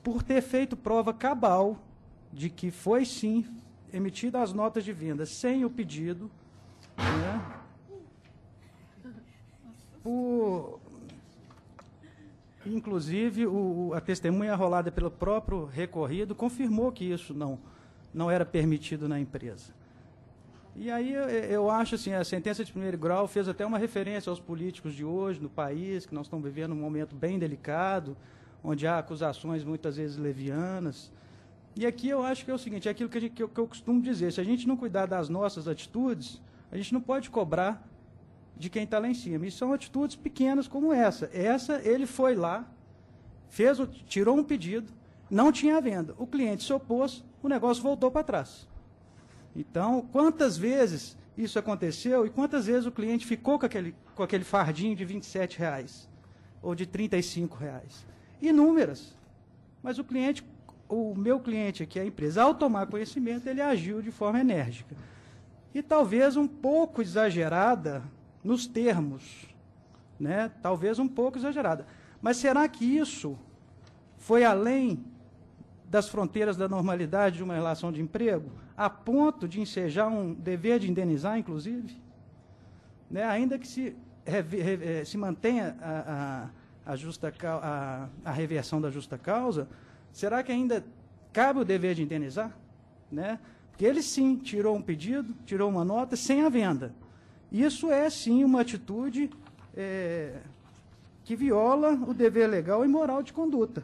por ter feito prova cabal de que foi, sim, emitida as notas de venda sem o pedido, né? Inclusive, a testemunha arrolada pelo próprio recorrido confirmou que isso não era permitido na empresa. E aí eu acho assim, a sentença de primeiro grau fez até uma referência aos políticos de hoje no país, que nós estamos vivendo um momento bem delicado, onde há acusações muitas vezes levianas. E aqui eu acho que é o seguinte, é aquilo que eu costumo dizer, se a gente não cuidar das nossas atitudes, a gente não pode cobrar de quem está lá em cima. E são atitudes pequenas como essa. Ele foi lá, tirou um pedido, não tinha venda. O cliente se opôs, o negócio voltou para trás. Então, quantas vezes isso aconteceu e quantas vezes o cliente ficou com aquele fardinho de R$ 27,00 ou de R$ 35,00? Inúmeras. Mas o meu cliente aqui, a empresa, ao tomar conhecimento, ele agiu de forma enérgica. E talvez um pouco exagerada nos termos, né? Talvez um pouco exagerada. Mas será que isso foi além das fronteiras da normalidade de uma relação de emprego, a ponto de ensejar um dever de indenizar, inclusive? Né? Ainda que se mantenha a reversão da justa causa, será que ainda cabe o dever de indenizar? Né? Porque ele, sim, tirou um pedido, tirou uma nota sem a venda. Isso é, sim, uma atitude que viola o dever legal e moral de conduta.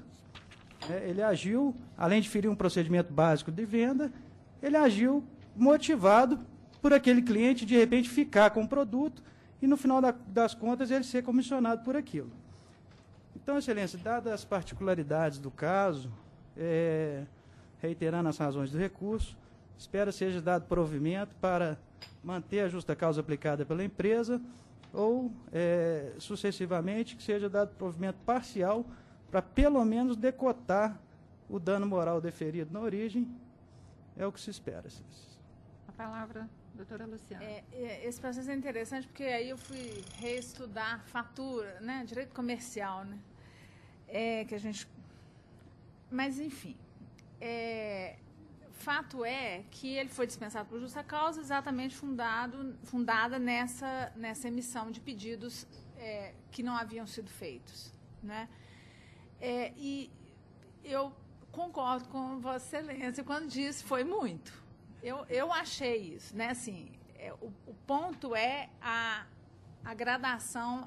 Ele agiu, além de ferir um procedimento básico de venda, ele agiu motivado por aquele cliente, de repente, ficar com o produto e, no final das contas, ele ser comissionado por aquilo. Então, Excelência, dadas as particularidades do caso, reiterando as razões do recurso, espero seja dado provimento para manter a justa causa aplicada pela empresa ou, sucessivamente, que seja dado provimento parcial para, pelo menos, decotar o dano moral deferido na origem. É o que se espera. A palavra Doutora Luciana. Esse processo é interessante porque aí eu fui reestudar fatura, né? Direito comercial, né? Que a gente... Mas, enfim, fato é que ele foi dispensado por justa causa, exatamente fundada nessa emissão de pedidos que não haviam sido feitos, né? E eu concordo com Vossa Excelência quando disse foi muito. Eu achei isso, né? Assim, o ponto é a gradação,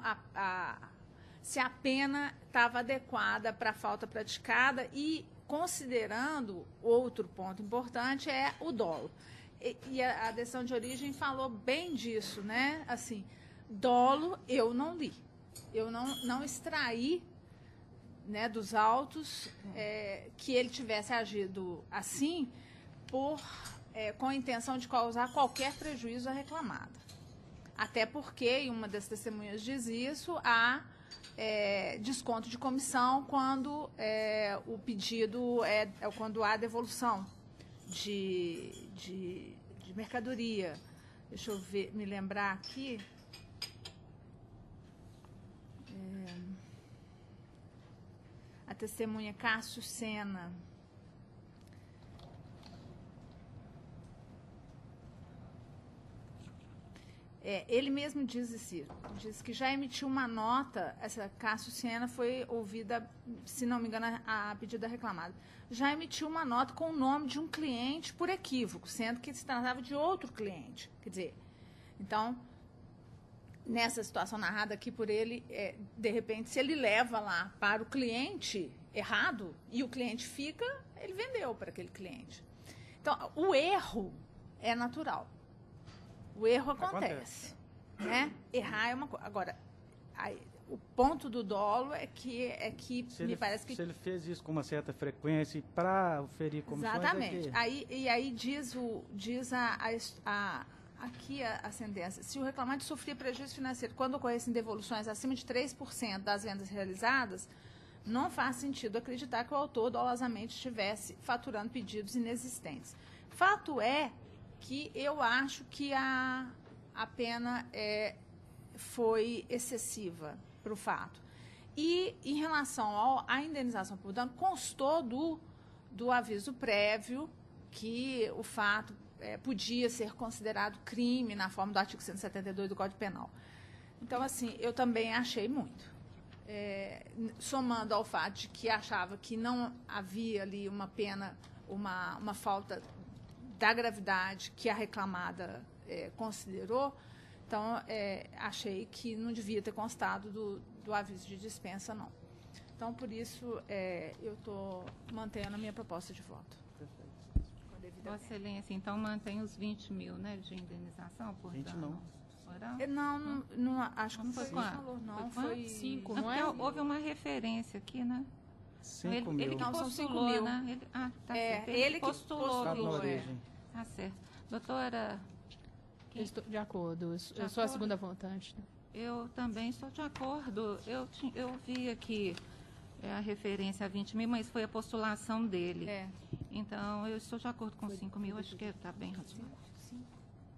se a pena estava adequada para a falta praticada e considerando outro ponto importante é o dolo. E a decisão de origem falou bem disso, né? Assim, dolo eu não li. Eu não extraí, né, dos autos que ele tivesse agido assim com a intenção de causar qualquer prejuízo à reclamada. Até porque, e uma das testemunhas diz isso, há desconto de comissão quando o pedido quando há devolução de mercadoria. Deixa eu me lembrar aqui. A testemunha Cássio Sena. Ele mesmo diz isso, diz que já emitiu uma nota, essa Cássio Sena foi ouvida, se não me engano, a pedido da reclamada, já emitiu uma nota com o nome de um cliente por equívoco, sendo que se tratava de outro cliente. Quer dizer, então, nessa situação narrada aqui por ele, de repente, se ele leva lá para o cliente errado e o cliente fica, ele vendeu para aquele cliente. Então, o erro é natural. O erro acontece. Né? Errar é uma coisa. Agora, o ponto do dolo é que me parece que... Se ele fez isso com uma certa frequência para oferir comissões... Exatamente. Aí diz aqui a sentença. Se o reclamante sofria prejuízo financeiro quando ocorressem devoluções acima de 3% das vendas realizadas, não faz sentido acreditar que o autor dolosamente estivesse faturando pedidos inexistentes. Fato é que eu acho que a pena foi excessiva para o fato. E, em relação à indenização por dano, constou do aviso prévio que o fato podia ser considerado crime na forma do artigo 172 do Código Penal. Então, assim, eu também achei muito. Somando ao fato de que achava que não havia ali uma pena, uma falta da gravidade que a reclamada considerou, então achei que não devia ter constado do aviso de dispensa, não. Então, por isso, eu estou mantendo a minha proposta de voto. Vossa Excelência, então mantém os 20 mil, né, de indenização por 20 dano? Não, acho que não foi quanto? Falou, não, foi 5, não é? Houve uma referência aqui, né? 5 mil. Ele que não, postulou, são 5 mil. né? Tá certo. Ele postulou. Tá certo. Doutora... Estou de acordo. Eu sou a segunda votante. Eu também estou de acordo. Eu vi aqui a referência a 20 mil, mas foi a postulação dele. Então, eu estou de acordo com 5 mil, acho que está bem razoável.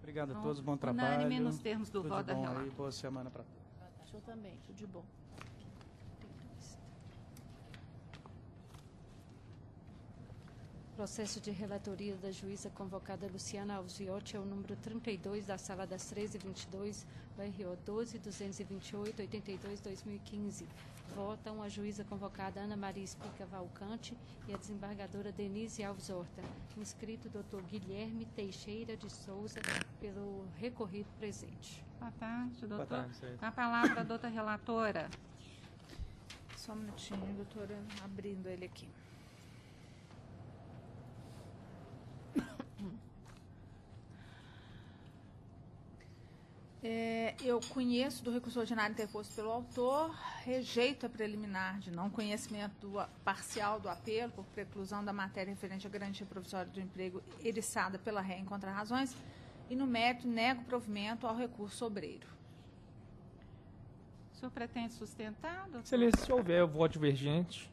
Obrigado a Então, todos, bom trabalho. Unânime nos termos do voto da relatora. Boa semana para todos. Eu também, tudo de bom. Processo de relatoria da juíza convocada Luciana Alziotti é o número 32 da Sala das 13h22, do RO 12.228.82/2015. Votam a juíza convocada Ana Maria Espica Valcante e a desembargadora Denise Alves Horta. Inscrito Dr. Guilherme Teixeira de Souza, pelo recorrido presente. Boa tarde, doutor. Boa tarde, Com a palavra, a doutora relatora. Só um minutinho, doutora, abrindo ele aqui. Eu conheço do recurso ordinário interposto pelo autor, rejeito a preliminar de não conhecimento parcial do apelo por preclusão da matéria referente à garantia provisória do emprego eriçada pela ré em contra-razões e, no mérito, nego provimento ao recurso sobreiro. O senhor pretende sustentar, doutor? Excelência, se houver voto divergente,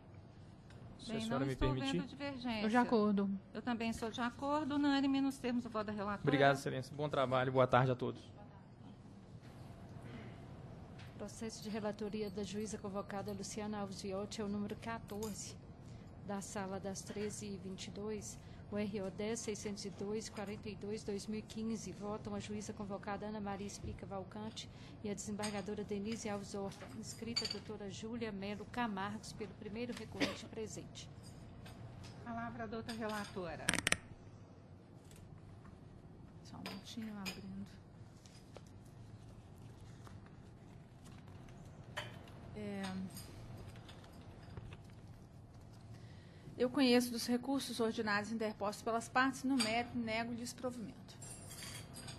Se a senhora me permitir. Vendo divergência. Estou de acordo. Eu também sou de acordo. Unânime nos termos do voto da relatora. Obrigado, excelência. Bom trabalho. Boa tarde a todos. Processo de relatoria da juíza convocada Luciana Alves Viotti é o número 14, da sala das 13h22, o RO 10.602.42/2015. Votam a juíza convocada Ana Maria Espica Valcante e a desembargadora Denise Alves Horta, inscrita a doutora Júlia Melo Camargos, pelo primeiro recorrente presente. Palavra a doutora relatora. Só um minutinho, abrindo. Eu conheço dos recursos ordinários interpostos pelas partes, no mérito, nego desprovimento.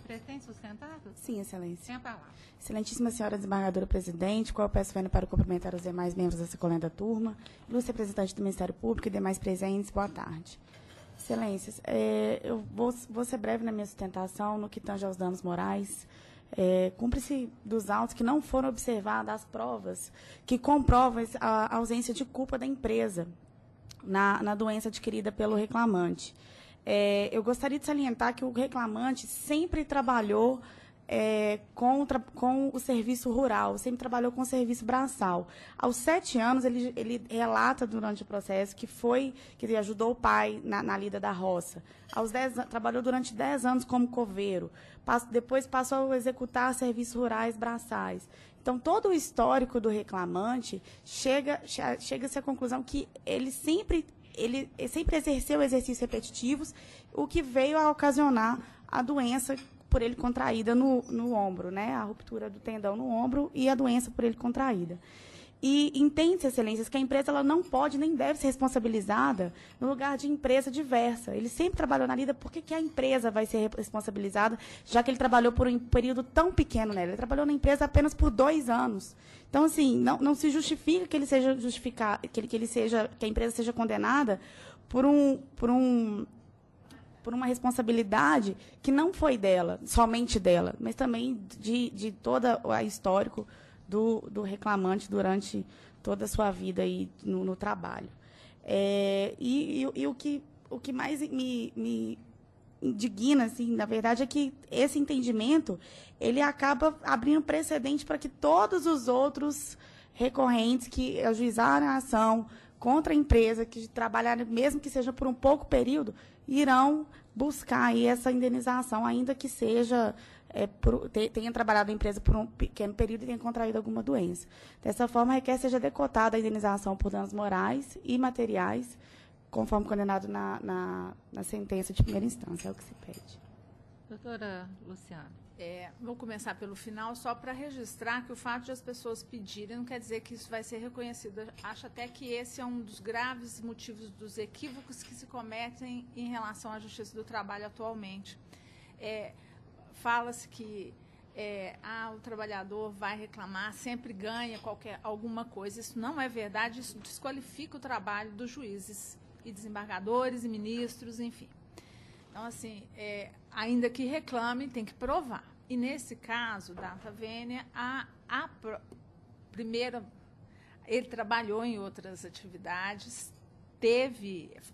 Pretende sustentar? Sim, excelência. Tem a palavra. Excelentíssima senhora desembargadora presidente, qual eu peço vênia para cumprimentar os demais membros dessa colenda turma, ilustre representante do Ministério Público e demais presentes, boa tarde. Excelências, eu vou ser breve na minha sustentação no que tange aos danos morais. Cumpre-se dos autos que não foram observadas as provas que comprovam a ausência de culpa da empresa na doença adquirida pelo reclamante. Eu gostaria de salientar que o reclamante sempre trabalhou com o serviço rural, sempre trabalhou com o serviço braçal. Aos 7 anos, ele relata durante o processo que ele ajudou o pai na lida da roça. Aos 10 anos, trabalhou durante 10 anos como coveiro. Depois passou a executar serviços rurais braçais. Então, todo o histórico do reclamante chega-se à conclusão que ele sempre exerceu exercícios repetitivos, o que veio a ocasionar a doença por ele contraída no ombro, né? A ruptura do tendão no ombro e a doença por ele contraída. E entende-se, excelências, que a empresa ela não pode nem deve ser responsabilizada no lugar de empresa diversa. Ele sempre trabalhou na lida, por que a empresa vai ser responsabilizada, já que ele trabalhou por um período tão pequeno nela? Ele trabalhou na empresa apenas por 2 anos. Então, assim, não se justifica que ele seja que a empresa seja condenada por uma responsabilidade que não foi dela, somente dela, mas também de todo o histórico do reclamante durante toda a sua vida aí no trabalho. O que mais me indigna, assim, na verdade, é que esse entendimento ele acaba abrindo precedente para que todos os outros recorrentes que ajuizaram a ação contra a empresa, que trabalharam, mesmo que seja por um pouco período, irão buscar aí essa indenização, ainda que seja tenha trabalhado na empresa por um pequeno período e tenha contraído alguma doença. Dessa forma, requer seja decotada a indenização por danos morais e materiais, conforme condenado na sentença de primeira instância. É o que se pede. Doutora Luciana. Vou começar pelo final, só para registrar que o fato de as pessoas pedirem não quer dizer que isso vai ser reconhecido. Acho até que esse é um dos graves motivos dos equívocos que se cometem em relação à Justiça do Trabalho atualmente. Fala-se que o trabalhador vai reclamar, sempre ganha alguma coisa. Isso não é verdade, isso desqualifica o trabalho dos juízes e desembargadores e ministros, enfim. Então, assim, ainda que reclame, tem que provar. E, nesse caso, data vênia, primeiro, ele trabalhou em outras atividades,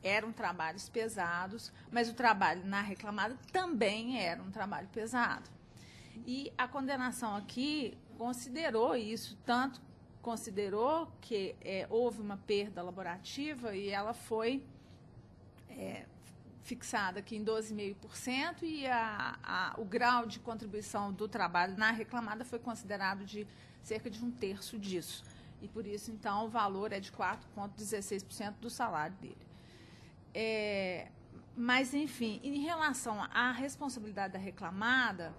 eram trabalhos pesados, mas o trabalho na reclamada também era um trabalho pesado. E a condenação aqui considerou isso, tanto considerou que houve uma perda laborativa e ela foi fixada aqui em 12,5% e o grau de contribuição do trabalho na reclamada foi considerado de cerca de 1/3 disso. E, por isso, então, o valor é de 4,16% do salário dele. Mas, enfim, em relação à responsabilidade da reclamada,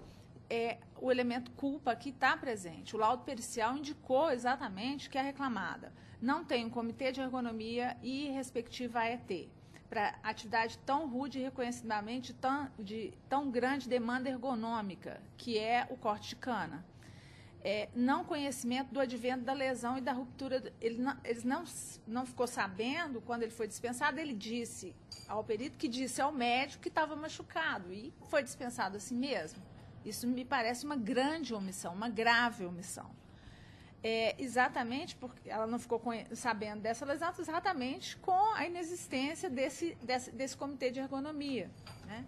o elemento culpa aqui está presente. O laudo pericial indicou exatamente que a reclamada não tem um comitê de ergonomia e respectiva AET para atividade tão rude e reconhecidamente de tão grande demanda ergonômica, que é o corte de cana. Não conhecimento do advento da lesão e da ruptura. Ele não ficou sabendo, quando ele foi dispensado, ele disse ao perito que disse ao médico que estava machucado e foi dispensado assim mesmo. Isso me parece uma grande omissão, uma grave omissão. exatamente porque ela não ficou sabendo dessa lesão, exatamente com a inexistência desse comitê de ergonomia, né?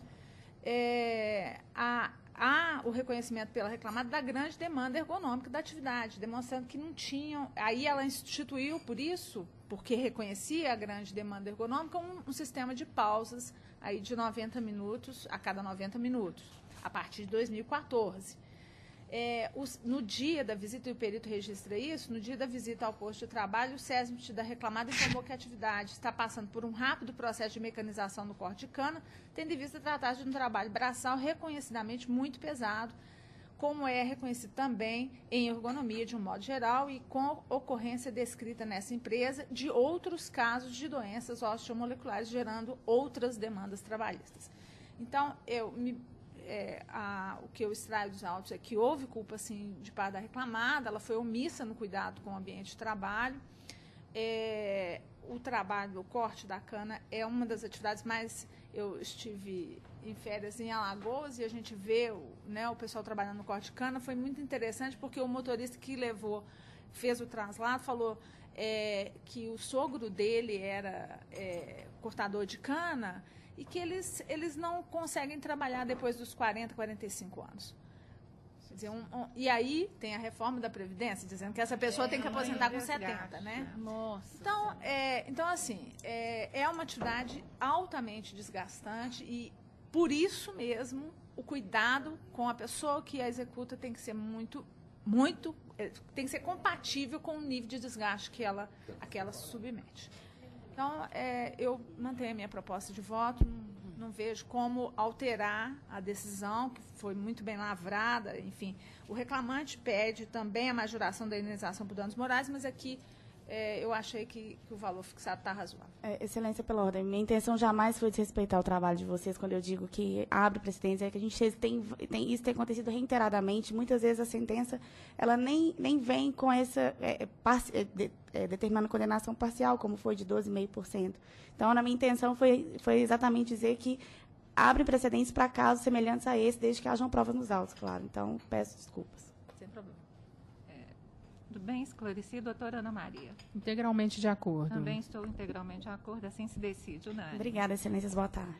Há o reconhecimento pela reclamada da grande demanda ergonômica da atividade, demonstrando que não tinham. Aí ela instituiu, por isso, porque reconhecia a grande demanda ergonômica, um sistema de pausas aí de 90 minutos a cada 90 minutos, a partir de 2014. No dia da visita, e o perito registra isso, no dia da visita ao posto de trabalho, o SESMIT da reclamada informou que a atividade está passando por um rápido processo de mecanização no corte de cana, tendo em vista tratar-se de um trabalho braçal reconhecidamente muito pesado, como é reconhecido também em ergonomia de um modo geral e com ocorrência descrita nessa empresa de outros casos de doenças osteomoleculares, gerando outras demandas trabalhistas. Então, o que eu extraio dos autos é que houve culpa, sim, de parte da reclamada, ela foi omissa no cuidado com o ambiente de trabalho. O trabalho, o corte da cana é uma das atividades mais... Eu estive em férias em Alagoas e a gente vê o pessoal trabalhando no corte de cana. Foi muito interessante porque o motorista que fez o translado falou que o sogro dele era cortador de cana e que eles não conseguem trabalhar depois dos 40, 45 anos. Quer dizer, e aí tem a reforma da Previdência, dizendo que essa pessoa tem que aposentar com 70, né? Nossa. Então assim, é uma atividade altamente desgastante e, por isso mesmo, o cuidado com a pessoa que a executa tem que ser tem que ser compatível com o nível de desgaste que ela se submete. Então, eu mantenho a minha proposta de voto, não vejo como alterar a decisão, que foi muito bem lavrada, enfim. O reclamante pede também a majoração da indenização por danos morais, mas aqui eu achei que o valor fixado está razoável. Excelência, pela ordem. Minha intenção jamais foi desrespeitar o trabalho de vocês quando eu digo que abre precedência, é que a gente isso tem acontecido reiteradamente. Muitas vezes a sentença ela nem vem com essa determinando condenação parcial, como foi de 12,5%. Então, na minha intenção foi exatamente dizer que abre precedentes para casos semelhantes a esse, desde que hajam provas nos autos, claro. Então, peço desculpas. Sem problema. Tudo bem esclarecido, doutora Ana Maria? Integralmente de acordo. Também estou integralmente de acordo, assim se decide, unânime. Obrigada, excelências. Boa tarde.